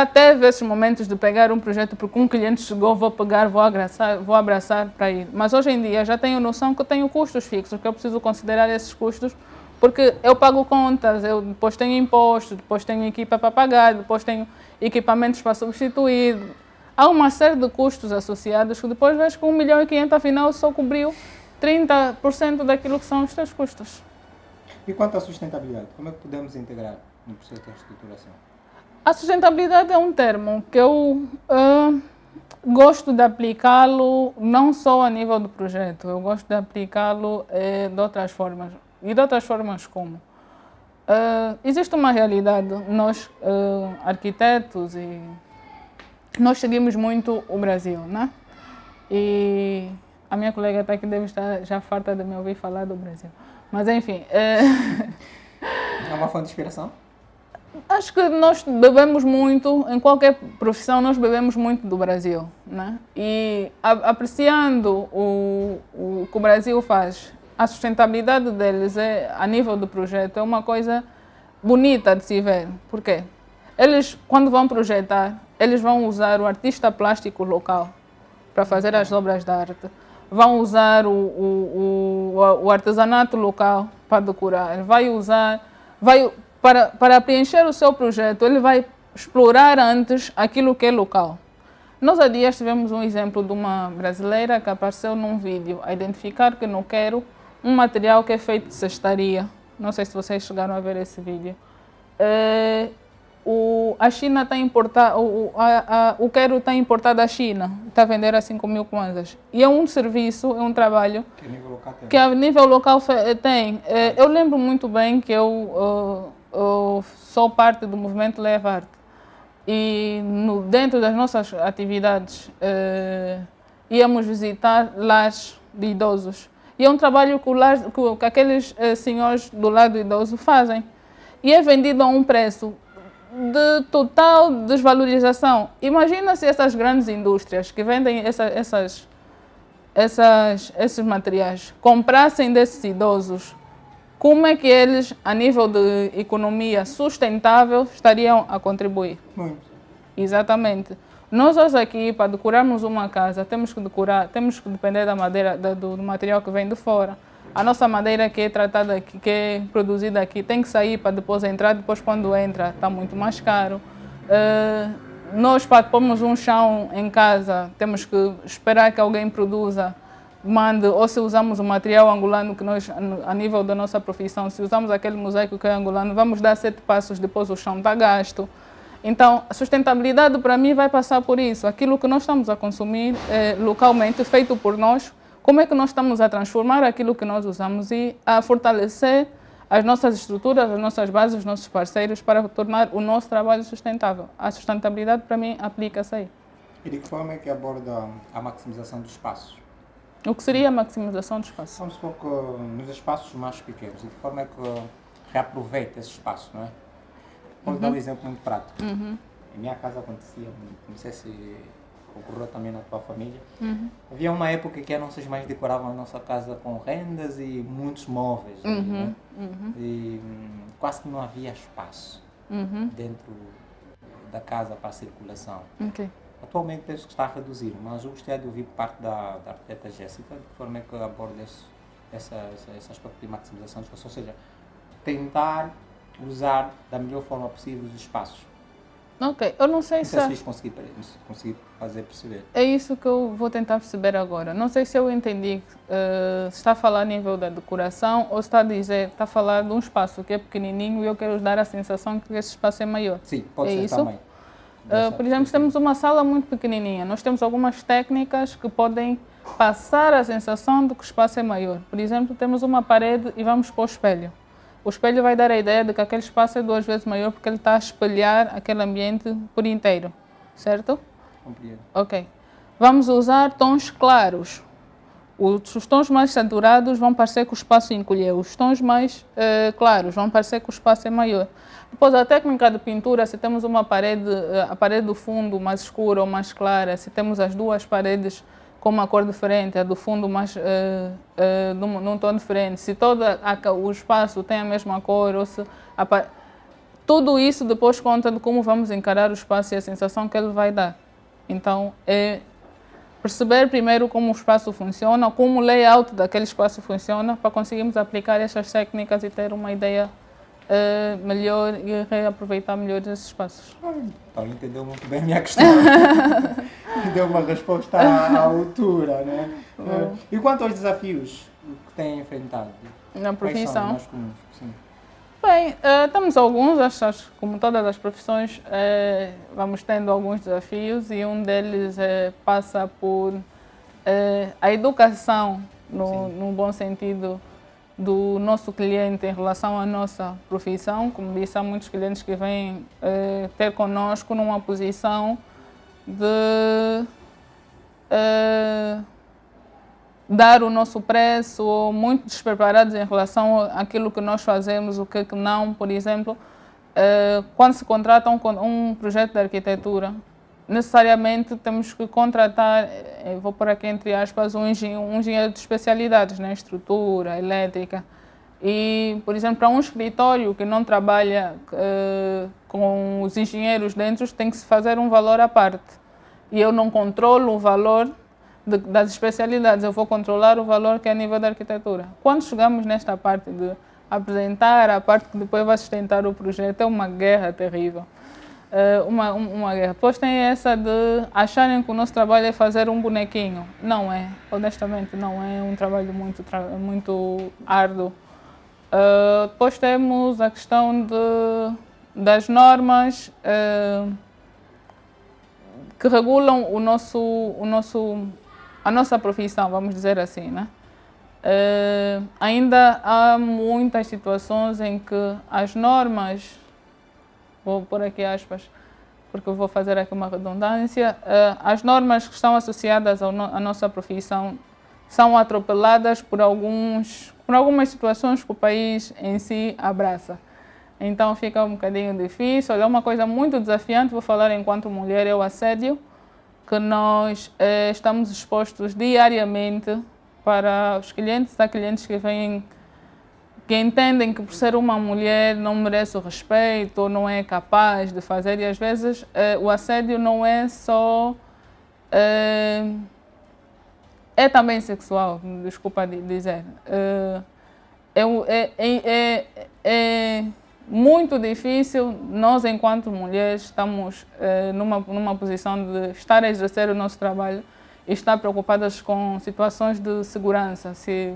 teve esses momentos de pegar um projeto porque um cliente chegou, vou pegar, vou abraçar para ir. Mas hoje em dia já tenho noção que eu tenho custos fixos, que eu preciso considerar esses custos, porque eu pago contas, eu depois tenho impostos, depois tenho equipa para pagar, depois tenho equipamentos para substituir. Há uma série de custos associados que depois vejo que 1 milhão e 500 afinal só cobriu 30% daquilo que são os teus custos.
E quanto à sustentabilidade, como é que podemos integrar no processo de reestruturação?
A sustentabilidade é um termo que eu gosto de aplicá-lo não só a nível do projeto, eu gosto de aplicá-lo de outras formas. E de outras formas como? Existe uma realidade, nós arquitetos, e nós seguimos muito o Brasil, né? E a minha colega até que deve estar já farta de me ouvir falar do Brasil. Mas enfim... É
uma fonte de inspiração?
Acho que nós bebemos muito, em qualquer profissão, nós bebemos muito do Brasil, né? E apreciando o que o Brasil faz, a sustentabilidade deles a nível do projeto é uma coisa bonita de se ver. Por quê? Eles, quando vão projetar, eles vão usar o artista plástico local para fazer as obras de arte. Vão usar o artesanato local para decorar. Para preencher o seu projeto, ele vai explorar antes aquilo que é local. Nós há dias tivemos um exemplo de uma brasileira que apareceu num vídeo a identificar que não quero um material que é feito de cestaria. Não sei se vocês chegaram a ver esse vídeo. A China está importada, o quero está importado da China, está a vender a 5.000 kwanzas. E é um serviço, é um trabalho que a nível local tem. Eu lembro muito bem que eu sou parte do movimento Leva Arte. E dentro das nossas atividades íamos visitar lares de idosos. E é um trabalho que aqueles senhores do lado idoso fazem. E é vendido a um preço de total desvalorização. Imagina se essas grandes indústrias que vendem esses materiais comprassem desses idosos, como é que eles, a nível de economia sustentável, estariam a contribuir?
Muito.
Exatamente. Nós hoje aqui, para decorarmos uma casa, temos que depender da madeira, do material que vem de fora. A nossa madeira que é tratada aqui, que é produzida aqui, tem que sair para depois entrar, depois quando entra está muito mais caro. Nós, para pormos um chão em casa, temos que esperar que alguém produza, mande, ou se usamos o material angolano, que nós, a nível da nossa profissão, se usamos aquele mosaico que é angolano, vamos dar 7 passos, depois o chão está gasto. Então, a sustentabilidade para mim vai passar por isso. Aquilo que nós estamos a consumir localmente, feito por nós, como é que nós estamos a transformar aquilo que nós usamos e a fortalecer as nossas estruturas, as nossas bases, os nossos parceiros para tornar o nosso trabalho sustentável. A sustentabilidade para mim aplica-se aí.
E de que forma é que aborda a maximização dos espaços?
O que seria a maximização do espaço?
Vamos supor que nos espaços mais pequenos, de que forma é que reaproveita esse espaço, não é? Vou dar um exemplo muito prático. Em minha casa acontecia, não sei se ocorreu também na tua família, havia uma época que as nossas mães decoravam a nossa casa com rendas e muitos móveis, né? E quase que não havia espaço dentro da casa para a circulação.
Okay.
Atualmente deve estar a reduzir, mas eu gostaria de ouvir parte da arquiteta Jéssica, de que forma é que aborda esse aspecto de maximização dos espaços, ou seja, tentar usar da melhor forma possível os espaços.
Ok, eu não sei se...
Não sei se consegui fazer perceber.
É isso que eu vou tentar perceber agora. Não sei se eu entendi se está a falar a nível da decoração ou se está a falar de um espaço que é pequenininho e eu quero dar a sensação que esse espaço é maior.
Sim, pode ser
isso?
também.
Por exemplo, temos uma sala muito pequenininha. Nós temos algumas técnicas que podem passar a sensação de que o espaço é maior. Por exemplo, temos uma parede e vamos para o espelho. O espelho vai dar a ideia de que aquele espaço é 2 vezes maior porque ele está a espelhar aquele ambiente por inteiro, certo?
Compreendo.
Ok. Vamos usar tons claros. Os tons mais saturados vão parecer que o espaço encolheu. Os tons mais claros vão parecer que o espaço é maior. Depois, a técnica de pintura, se temos uma parede, a parede do fundo mais escura ou mais clara, se temos as duas paredes com uma cor diferente, a do fundo mais num tom diferente, se todo o espaço tem a mesma cor, ou se tudo isso depois conta de como vamos encarar o espaço e a sensação que ele vai dar. Então, é perceber primeiro como o espaço funciona, como o layout daquele espaço funciona, para conseguirmos aplicar essas técnicas e ter uma ideia melhor e reaproveitar melhor esses espaços.
Então entendeu muito bem a minha questão. Deu uma resposta à altura, né? E quanto aos desafios que têm enfrentado?
Na profissão?
Quais são os mais comuns? Sim.
Bem, temos alguns, acho, como todas as profissões, vamos tendo alguns desafios e um deles passa por a educação, no bom sentido, do nosso cliente em relação à nossa profissão. Como disse, há muitos clientes que vêm ter conosco numa posição de dar o nosso preço, ou muito despreparados em relação àquilo que nós fazemos, o que não. Por exemplo, quando se contrata um projeto de arquitetura, necessariamente temos que contratar, vou pôr aqui entre aspas, um engenheiro de especialidades, né? Estrutura, elétrica. E, por exemplo, para um escritório que não trabalha com os engenheiros dentro, tem que se fazer um valor à parte. E eu não controlo o valor das especialidades, eu vou controlar o valor que é a nível da arquitetura. Quando chegamos nesta parte de apresentar a parte que depois vai sustentar o projeto, é uma guerra terrível. Uma guerra. Depois tem essa de acharem que o nosso trabalho é fazer um bonequinho. Não é, honestamente, não é um trabalho muito árduo. Depois temos a questão das normas que regulam a nossa profissão, vamos dizer assim, né? Ainda há muitas situações em que as normas, vou pôr aqui aspas, porque eu vou fazer aqui uma redundância, as normas que estão associadas à nossa profissão são atropeladas por algumas situações que o país em si abraça. Então fica um bocadinho difícil. É uma coisa muito desafiante, vou falar enquanto mulher, é o assédio, que nós estamos expostos diariamente para os clientes. Há clientes que vêm, que entendem que por ser uma mulher não merece o respeito ou não é capaz de fazer, e às vezes o assédio não é só... é também sexual, desculpa dizer. É muito difícil, nós enquanto mulheres estamos numa posição de estar a exercer o nosso trabalho e estar preocupadas com situações de segurança, se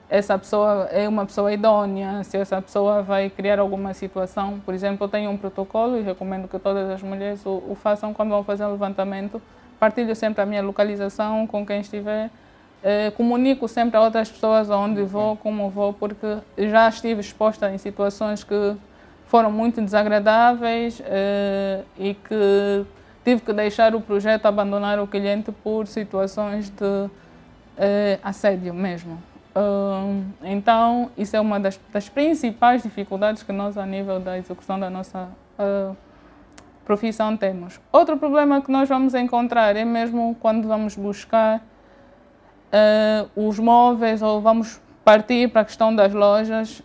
essa pessoa é uma pessoa idônea, se essa pessoa vai criar alguma situação. Por exemplo, eu tenho um protocolo e recomendo que todas as mulheres o façam quando vão fazer um levantamento. Partilho sempre a minha localização com quem estiver. Comunico sempre a outras pessoas onde vou, como vou, porque já estive exposta em situações que foram muito desagradáveis e que tive que deixar o projeto, abandonar o cliente por situações de assédio mesmo. Então, isso é uma das principais dificuldades que nós, a nível da execução da nossa profissão, temos. Outro problema que nós vamos encontrar é mesmo quando vamos buscar os móveis ou vamos partir para a questão das lojas,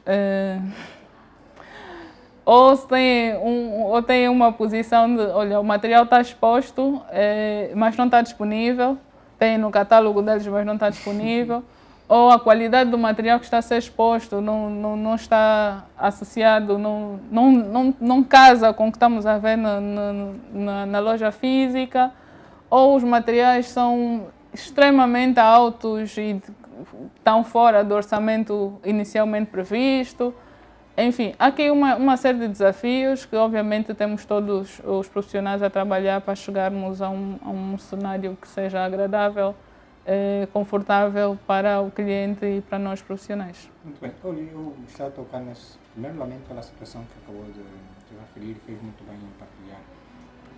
ou tem uma posição de, olha, o material está exposto, mas não está disponível, tem no catálogo deles, mas não está disponível, ou a qualidade do material que está a ser exposto não está associado, não casa com o que estamos a ver na loja física, ou os materiais são extremamente altos e estão fora do orçamento inicialmente previsto. Enfim, há aqui uma série de desafios que obviamente temos todos os profissionais a trabalhar para chegarmos a um cenário que seja agradável, confortável para o cliente e para nós profissionais.
Muito bem. Olha, eu gostava de tocar nesse... Primeiro, lamento pela situação que acabou de referir, fez muito bem em partilhar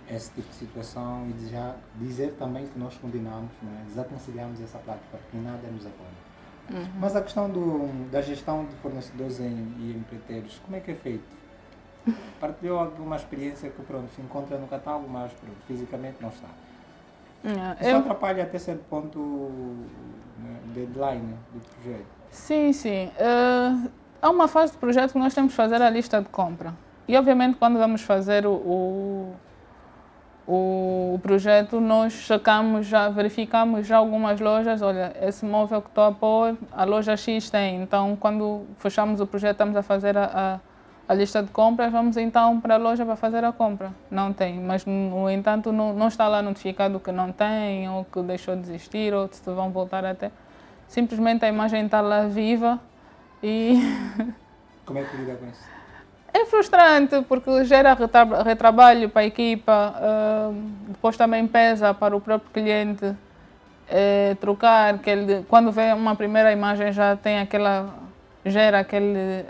esse tipo de situação e já dizer também que nós condenamos, né, desaconselhamos essa prática, porque nada nos apoia. Mas a questão da gestão de fornecedores e empreiteiros, como é que é feito? Partilhou alguma experiência que pronto, se encontra no catálogo, mas pronto, fisicamente não está. Isso atrapalha até certo ponto, né, deadline do projeto? Sim,
sim. Há uma fase do projeto que nós temos que fazer a lista de compra. E obviamente quando vamos fazer o projeto, nós checamos já, verificamos já algumas lojas, olha, esse móvel que estou a pôr, a loja X tem, então quando fechamos o projeto estamos a fazer a lista de compras, vamos então para a loja para fazer a compra. Não tem, mas no entanto não está lá notificado que não tem, ou que deixou de existir, ou se vão voltar até. Simplesmente a imagem está lá viva e...
Como é que lida com isso?
É frustrante porque gera retrabalho para a equipa, depois também pesa para o próprio cliente trocar, quando vê uma primeira imagem já tem gera aquele...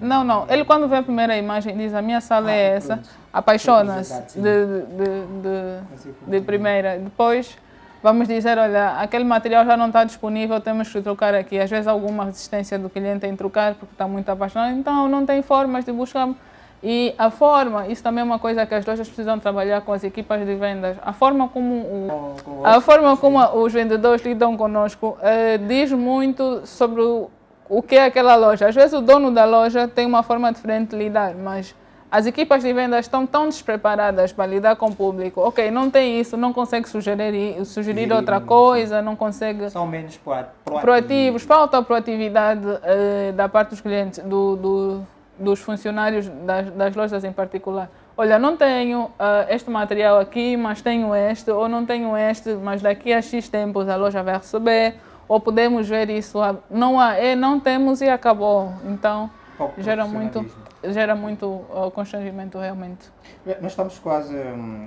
Não, ele quando vê a primeira imagem diz, a minha sala é essa, apaixona-se de primeira. Depois vamos dizer, olha, aquele material já não está disponível, temos que trocar aqui. Às vezes há alguma resistência do cliente em trocar porque está muito apaixonado, então não tem formas de buscar. E a forma, isso também é uma coisa que as lojas precisam trabalhar com as equipas de vendas. A forma como os vendedores lidam conosco diz muito sobre o que é aquela loja. Às vezes o dono da loja tem uma forma diferente de lidar, mas as equipas de vendas estão tão despreparadas para lidar com o público. Ok, não tem isso, não consegue sugerir outra coisa, não consegue...
São menos
proativos. Falta a proatividade da parte dos clientes, dos funcionários das lojas em particular. Olha, não tenho este material aqui, mas tenho este, ou não tenho este, mas daqui a X tempos a loja vai receber, ou podemos ver isso. Não temos e acabou. Então, gera muito constrangimento realmente.
Nós estamos quase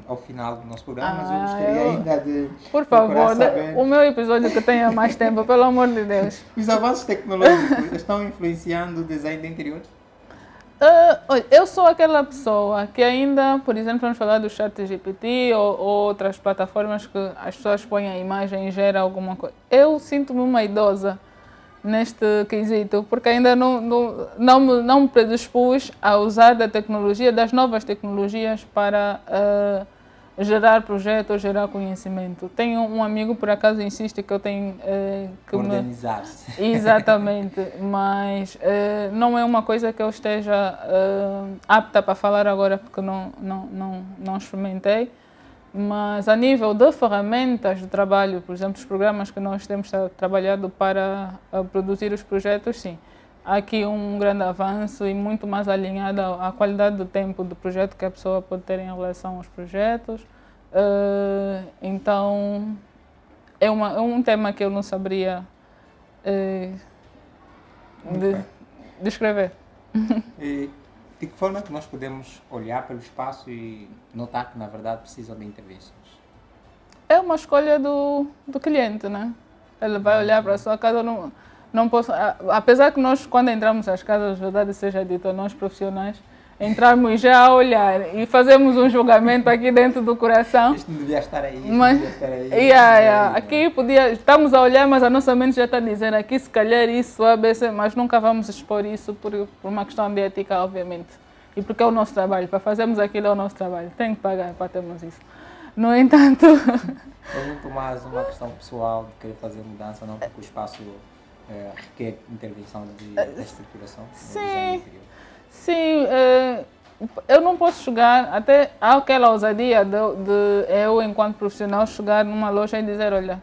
ao final do nosso programa, mas eu gostaria ainda de...
Por favor, o meu episódio que tenha mais tempo, pelo amor de Deus.
Os avanços tecnológicos estão influenciando o design de interiores?
Olha, eu sou aquela pessoa que ainda, por exemplo, vamos falar do ChatGPT ou outras plataformas que as pessoas põem a imagem e geram alguma coisa. Eu sinto-me uma idosa neste quesito, porque ainda não me predispus a usar da tecnologia, das novas tecnologias para gerar projetos, gerar conhecimento. Tenho um amigo, por acaso, insiste que eu tenho que
organizar-se.
Exatamente, mas não é uma coisa que eu esteja apta para falar agora, porque não experimentei. Mas a nível de ferramentas de trabalho, por exemplo, os programas que nós temos trabalhado para produzir os projetos, sim. Há aqui um grande avanço e muito mais alinhado à qualidade do tempo do projeto que a pessoa pode ter em relação aos projetos. Então, é um tema que eu não saberia descrever.
E de que forma é que nós podemos olhar pelo espaço e notar que, na verdade, precisam de intervenções?
É uma escolha do cliente, né? Ele vai olhar para a sua casa, não posso... Apesar que nós, quando entramos nas casas, verdade seja dita, nós profissionais, entrarmos já a olhar e fazemos um julgamento aqui dentro do coração.
Isto não devia estar aí,
mas,
devia estar aí.
Aqui estamos a olhar, mas a nossa mente já está dizendo aqui se calhar isso, ABC, mas nunca vamos expor isso por uma questão de ética, obviamente. E porque é o nosso trabalho, para fazermos aquilo é o nosso trabalho, tem que pagar para termos isso. No entanto...
É muito mais uma questão pessoal de querer fazer mudança, não porque o espaço requer intervenção de estruturação.
Sim, eu não posso chegar, até há aquela ousadia de eu, enquanto profissional, chegar numa loja e dizer, olha,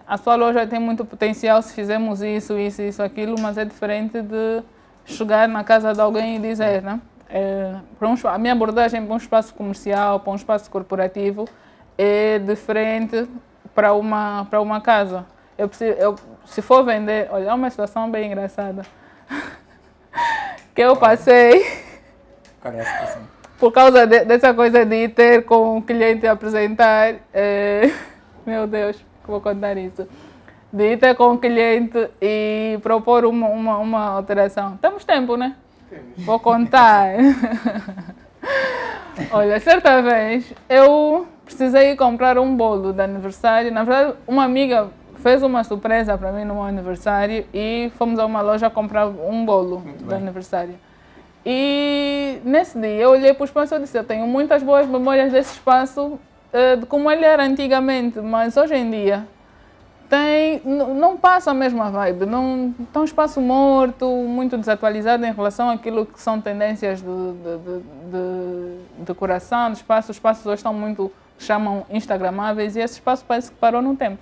a sua loja tem muito potencial se fizermos isso, aquilo, mas é diferente de chegar na casa de alguém e dizer, né? A minha abordagem para um espaço comercial, para um espaço corporativo, é diferente para uma casa. Se for vender, olha, é uma situação bem engraçada que eu passei por causa dessa coisa de ter com o cliente apresentar, meu Deus, que vou contar isso, de ir ter com o cliente e propor uma alteração. Temos tempo, né? Vou contar. Olha, certa vez eu precisei comprar um bolo de aniversário. Na verdade, uma amiga fez uma surpresa para mim no meu aniversário e fomos a uma loja comprar um bolo de aniversário. E nesse dia eu olhei para o espaço e disse, eu tenho muitas boas memórias desse espaço, de como ele era antigamente, mas hoje em dia não passa a mesma vibe, está um espaço morto, muito desatualizado em relação àquilo que são tendências de decoração do espaço. Os espaços hoje estão muito, chamam instagramáveis, e esse espaço parece que parou no tempo.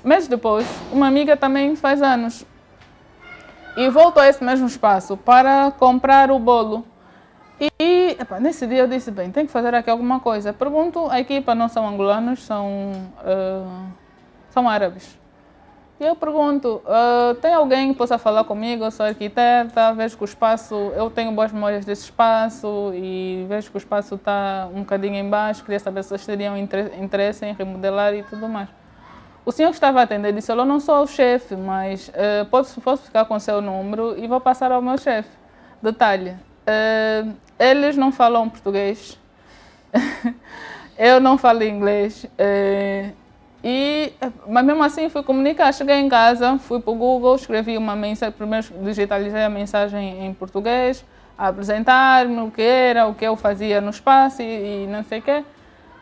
Meses depois, uma amiga também faz anos e voltou a esse mesmo espaço para comprar o bolo. E nesse dia eu disse, bem, tem que fazer aqui alguma coisa. Pergunto, a equipa não são angolanos, são árabes. E eu pergunto, tem alguém que possa falar comigo? Eu sou arquiteta, vejo que o espaço, eu tenho boas memórias desse espaço e vejo que o espaço está um bocadinho em baixo, queria saber se vocês teriam interesse em remodelar e tudo mais. O senhor que estava a atender disse, eu não sou o chefe, mas posso ficar com o seu número e vou passar ao meu chefe. Detalhe, eles não falam português, eu não falo inglês, mas mesmo assim fui comunicar. Cheguei em casa, fui para o Google, escrevi uma mensagem, primeiro digitalizei a mensagem em português, a apresentar-me o que era, o que eu fazia no espaço e não sei o quê,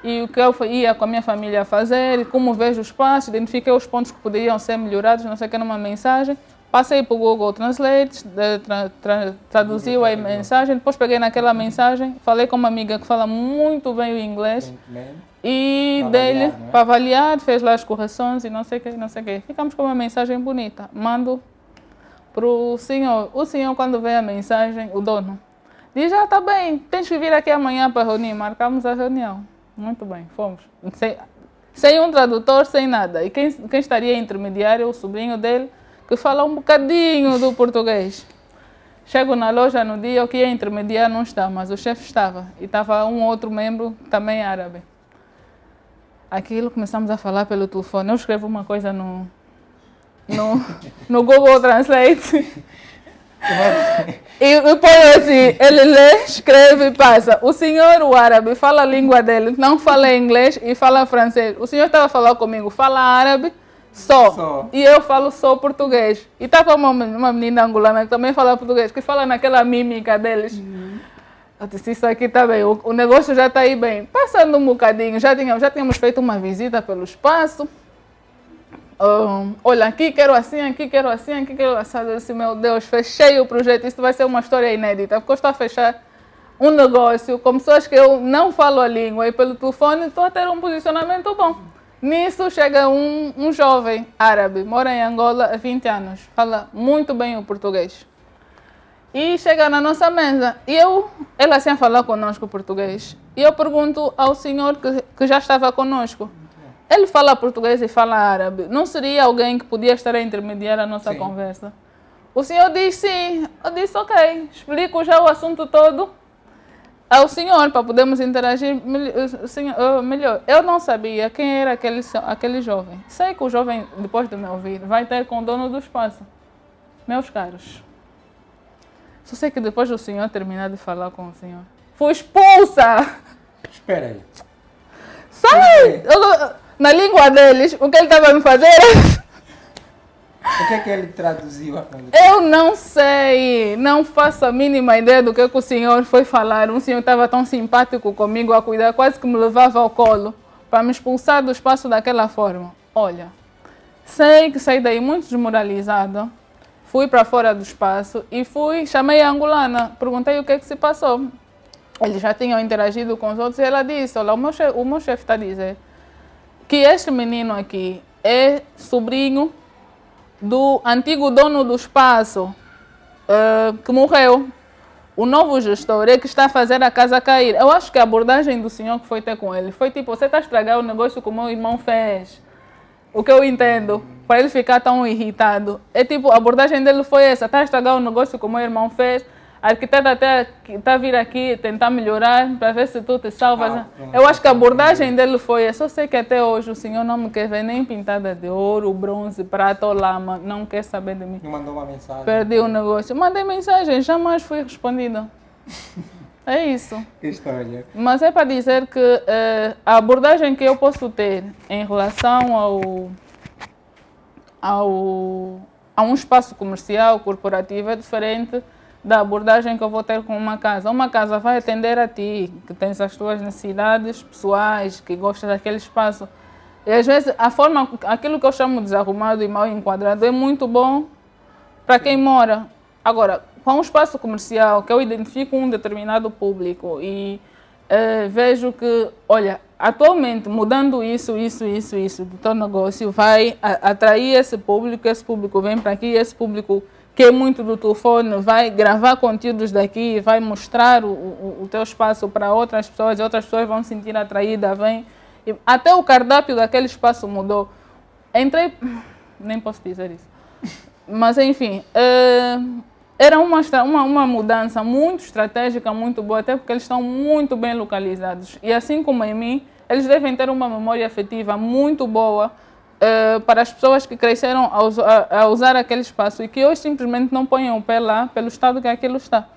e o que eu ia com a minha família fazer, e como vejo o espaço, identifiquei os pontos que poderiam ser melhorados, não sei o que, numa mensagem. Passei para o Google Translate, traduziu a mensagem, depois peguei naquela mensagem, falei com uma amiga que fala muito bem o inglês e dele para avaliar, fez lá as correções e não sei o que. Ficamos com uma mensagem bonita. Mando para o senhor. O senhor, quando vê a mensagem, o dono, diz, está bem, tens que vir aqui amanhã para reunir. Marcamos a reunião. Muito bem, fomos. Sem um tradutor, sem nada. E quem estaria intermediário, o sobrinho dele, que fala um bocadinho do português. Chego na loja no dia, o que ia intermediar não está, mas o chefe estava. E estava um outro membro, também árabe. Aquilo começamos a falar pelo telefone. Eu escrevo uma coisa no Google Translate. E põe assim, ele lê, escreve e passa. O senhor, o árabe, fala a língua dele, não fala inglês e fala francês. O senhor estava a falar comigo, fala árabe, só. E eu falo só português. E estava uma menina angolana que também fala português, que fala naquela mímica deles. Eu disse, isso aqui está bem, o negócio já está aí bem. Passando um bocadinho, já tínhamos feito uma visita pelo espaço. Olha, aqui quero assim, aqui quero assim, aqui quero assado. Eu disse, meu Deus, fechei o projeto, isso vai ser uma história inédita, porque eu estou a fechar um negócio com pessoas que eu não falo a língua e pelo telefone estou a ter um posicionamento bom. Nisso chega um jovem árabe, mora em Angola há 20 anos, fala muito bem o português. E chega na nossa mesa e ele assim a falar conosco português. E eu pergunto ao senhor que já estava conosco, ele fala português e fala árabe, não seria alguém que podia estar a intermediar a nossa conversa? O senhor diz sim. Eu disse ok, explico já o assunto todo ao senhor para podermos interagir melhor. Eu não sabia quem era aquele jovem. Sei que o jovem, depois de me ouvir, vai ter com o dono do espaço. Meus caros, só sei que depois do senhor terminar de falar com o senhor, fui expulsa!
Espera aí.
Sabe? Na língua deles, o que ele estava a me fazer era...
O que é que ele traduziu?
Eu não sei, não faço a mínima ideia do que o senhor foi falar. Um senhor estava tão simpático comigo a cuidar, quase que me levava ao colo para me expulsar do espaço daquela forma. Olha, sei que saí daí muito desmoralizada, fui para fora do espaço e chamei a angolana, perguntei o que é que se passou. Eles já tinham interagido com os outros e ela disse, olha, o meu chefe está a dizer que este menino aqui é sobrinho do antigo dono do espaço, que morreu. O novo gestor é que está a fazer a casa cair. Eu acho que a abordagem do senhor que foi ter com ele foi tipo, você está a estragar o negócio que o meu irmão fez. O que eu entendo, para ele ficar tão irritado. É tipo, a abordagem dele foi essa, está a estragar o negócio que o meu irmão fez. A arquiteta até está a vir aqui tentar melhorar para ver se tu te salvas. Eu acho que a abordagem dele foi essa. Eu sei que até hoje o senhor não me quer ver nem pintada de ouro, bronze, prata ou lama. Não quer saber de mim.
Não mandou uma mensagem.
Perdi o negócio. Mandei mensagem, jamais fui respondida. É isso.
Que história.
Mas é para dizer que a abordagem que eu posso ter em relação a um espaço comercial, corporativo, é diferente da abordagem que eu vou ter com uma casa. Uma casa vai atender a ti, que tens as tuas necessidades pessoais, que gosta daquele espaço. E às vezes aquilo que eu chamo de desarrumado e mal enquadrado é muito bom para quem mora. Agora, com um espaço comercial que eu identifico um determinado público e vejo que, olha, atualmente mudando isso do teu negócio vai atrair esse público vem para aqui, esse público que é muito do telefone, vai gravar conteúdos daqui, vai mostrar o teu espaço para outras pessoas, e outras pessoas vão se sentir atraídas, vem. E até o cardápio daquele espaço mudou. Entrei, nem posso dizer isso, mas enfim, era uma mudança muito estratégica, muito boa, até porque eles estão muito bem localizados. E assim como em mim, eles devem ter uma memória afetiva muito boa, para as pessoas que cresceram a usar aquele espaço e que hoje simplesmente não ponham o pé lá pelo estado que aquilo está.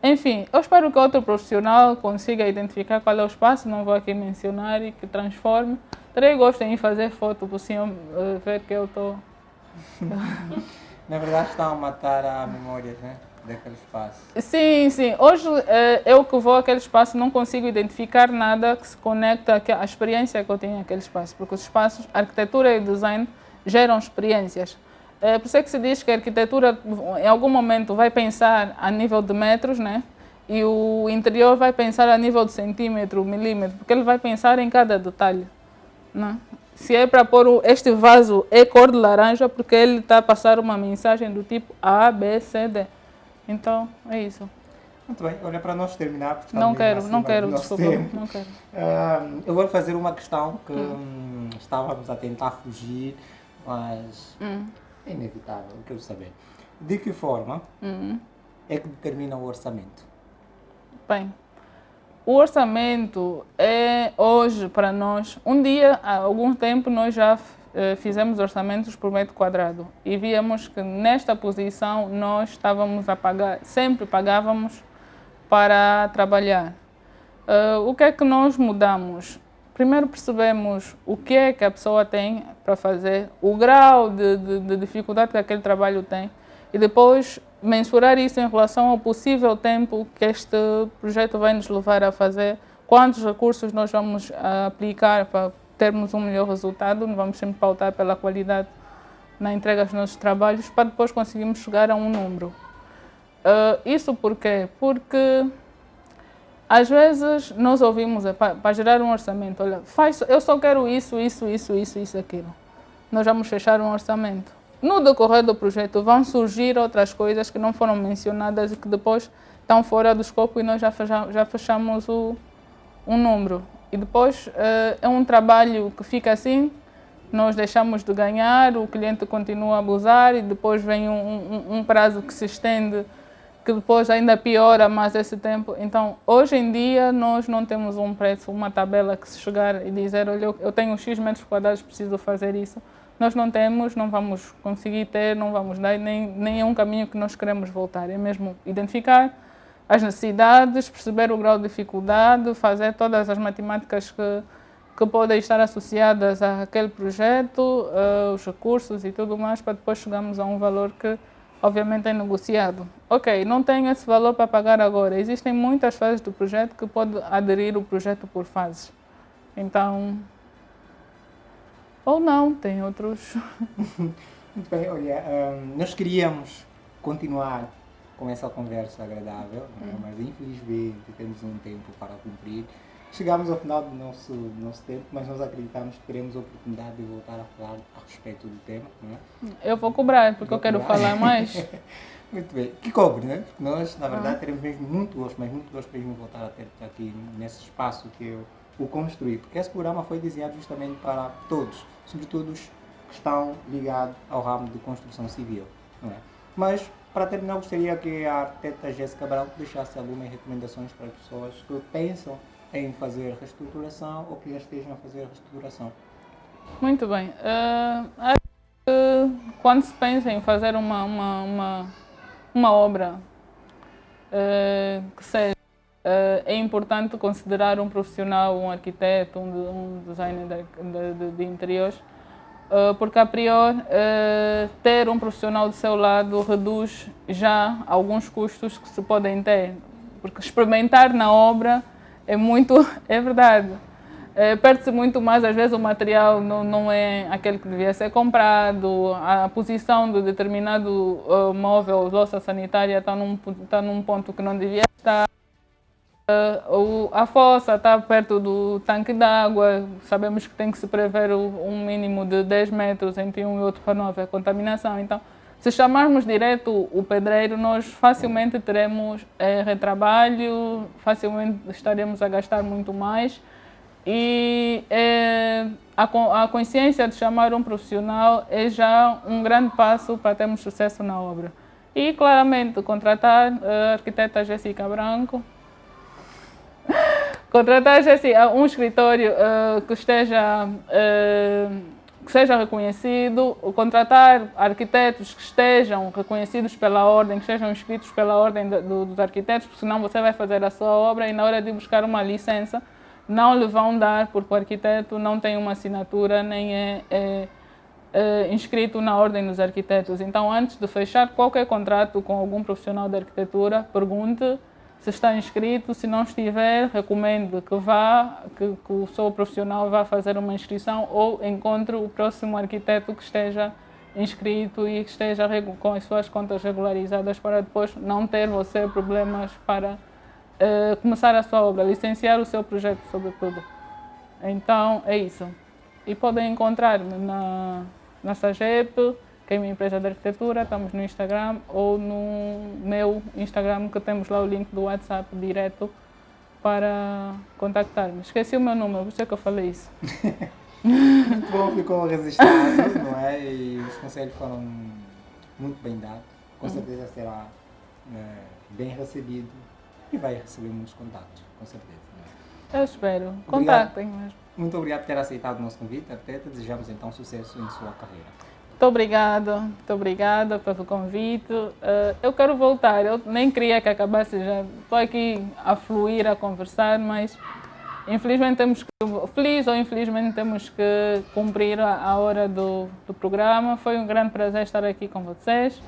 Enfim, eu espero que outro profissional consiga identificar qual é o espaço, não vou aqui mencionar, e que transforme. Terei gosto em fazer foto para o senhor ver que eu estou...
Na verdade estão a matar a memória, né, daquele espaço.
Sim. Hoje eu que vou àquele espaço não consigo identificar nada que se conecta à experiência que eu tenho naquele espaço, porque os espaços, a arquitetura e o design geram experiências. Por isso é que se diz que a arquitetura em algum momento vai pensar a nível de metros, né? E o interior vai pensar a nível de centímetro, milímetro, porque ele vai pensar em cada detalhe, né? Se é para pôr este vaso é cor de laranja, porque ele está a passar uma mensagem do tipo A, B, C, D. Então, é isso.
Muito bem, olha, para nós terminar, porque
não quero, desculpa, não quero.
Eu vou fazer uma questão que estávamos a tentar fugir, mas é inevitável, eu quero saber. De que forma é que determina o orçamento?
Bem, o orçamento é hoje para nós, um dia, há algum tempo, nós já fizemos orçamentos por metro quadrado e víamos que nesta posição nós estávamos a pagar, sempre pagávamos para trabalhar. O que é que nós mudamos? Primeiro percebemos o que é que a pessoa tem para fazer, o grau de dificuldade que aquele trabalho tem e depois mensurar isso em relação ao possível tempo que este projeto vai nos levar a fazer, quantos recursos nós vamos aplicar para termos um melhor resultado, não vamos sempre pautar pela qualidade na entrega dos nossos trabalhos para depois conseguirmos chegar a um número. Isso por quê? Porque às vezes nós ouvimos para gerar um orçamento, olha, eu só quero isso, aquilo. Nós vamos fechar um orçamento. No decorrer do projeto vão surgir outras coisas que não foram mencionadas e que depois estão fora do escopo e nós já fechamos um número. E depois é um trabalho que fica assim, nós deixamos de ganhar, o cliente continua a abusar e depois vem um prazo que se estende, que depois ainda piora mais esse tempo. Então, hoje em dia, nós não temos um preço, uma tabela que se chegar e dizer, olha, eu tenho X metros quadrados, preciso fazer isso. Nós não temos, não vamos conseguir ter, não vamos dar, nem é um caminho que nós queremos voltar. É mesmo identificar as necessidades, perceber o grau de dificuldade, fazer todas as matemáticas que podem estar associadas àquele projeto, os recursos e tudo mais, para depois chegarmos a um valor que obviamente é negociado. Ok, não tenho esse valor para pagar agora. Existem muitas fases do projeto que pode aderir o projeto por fases. Então, ou não, tem outros.
Muito bem, olha, nós queríamos continuar com essa conversa agradável, mas infelizmente temos um tempo para cumprir. Chegamos ao final do nosso tempo, mas nós acreditamos que teremos a oportunidade de voltar a falar a respeito do tema, não é?
Eu vou cobrar, porque eu quero falar mais.
Muito bem. Que cobre, né? Porque nós, na verdade, teremos mesmo muito gosto, mas muito gosto mesmo de voltar a ter aqui nesse espaço que eu o construí. Porque esse programa foi desenhado justamente para todos, sobretudo os que estão ligados ao ramo de construção civil, não é? Mas, para terminar, gostaria que a arquiteta Jéssica Branco deixasse algumas recomendações para as pessoas que pensam em fazer reestruturação ou que já estejam a fazer reestruturação.
Muito bem. Acho que quando se pensa em fazer uma obra que seja, é importante considerar um profissional, um arquiteto, um designer de interiores, porque a priori ter um profissional do seu lado reduz já alguns custos que se podem ter, porque experimentar na obra é verdade. Perde-se muito mais, às vezes o material não é aquele que devia ser comprado, a posição de determinado móvel, louça sanitária está num ponto que não devia estar, a fossa está perto do tanque d'água, sabemos que tem que se prever um mínimo de 10 metros entre um e outro para não haver contaminação. Então, se chamarmos direto o pedreiro, nós facilmente teremos retrabalho, facilmente estaremos a gastar muito mais e a consciência de chamar um profissional é já um grande passo para termos sucesso na obra. E, claramente, contratar a arquiteta Jéssica Branco, um escritório que seja reconhecido, contratar arquitetos que estejam reconhecidos pela ordem, que estejam inscritos pela ordem dos arquitetos, porque senão você vai fazer a sua obra e na hora de buscar uma licença não lhe vão dar, porque o arquiteto não tem uma assinatura nem é inscrito na ordem dos arquitetos. Então, antes de fechar qualquer contrato com algum profissional de arquitetura, pergunte se está inscrito. Se não estiver, recomendo que o seu profissional vá fazer uma inscrição ou encontre o próximo arquiteto que esteja inscrito e que esteja com as suas contas regularizadas, para depois não ter você problemas para começar a sua obra, licenciar o seu projeto, sobretudo. Então, é isso. E podem encontrar-me na SAGEP, que é a minha empresa de arquitetura, estamos no Instagram ou no meu Instagram, que temos lá o link do WhatsApp direto para contactar-me. Esqueci o meu número, por isso é que eu falei isso.
Muito bom, ficou registrado, não é? E os conselhos foram muito bem dados. Com certeza será bem recebido e vai receber muitos contatos, com certeza.
Eu espero. Contactem mesmo.
Muito obrigado por ter aceitado o nosso convite, arquiteta. Desejamos então sucesso em sua carreira.
Muito obrigada pelo convite. Eu quero voltar, eu nem queria que acabasse já. Estou aqui a fluir, a conversar, mas infelizmente feliz ou infelizmente temos que cumprir a hora do programa. Foi um grande prazer estar aqui com vocês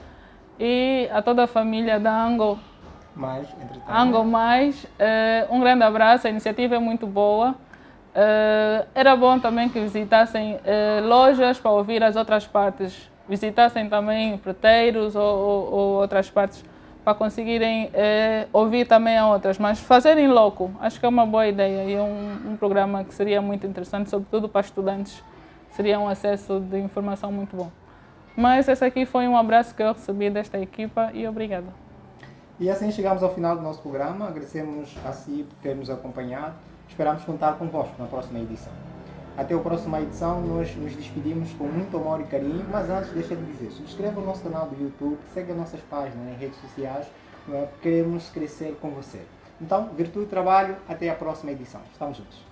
e a toda a família da Ango Mais, um grande abraço, a iniciativa é muito boa. Era bom também que visitassem lojas para ouvir as outras partes, visitassem também preteiros ou outras partes para conseguirem ouvir também a outras, mas fazerem loco, acho que é uma boa ideia e é um programa que seria muito interessante, sobretudo para estudantes, seria um acesso de informação muito bom. Mas esse aqui foi um abraço que eu recebi desta equipa e obrigada.
E assim chegamos ao final do nosso programa, agradecemos a si por ter nos acompanhado, esperamos contar convosco na próxima edição. Até a próxima edição, nós nos despedimos com muito amor e carinho, mas antes deixa de dizer, subscreva o nosso canal do YouTube, segue as nossas páginas nas redes sociais, queremos crescer com você. Então, virtude e trabalho, até a próxima edição. Estamos juntos.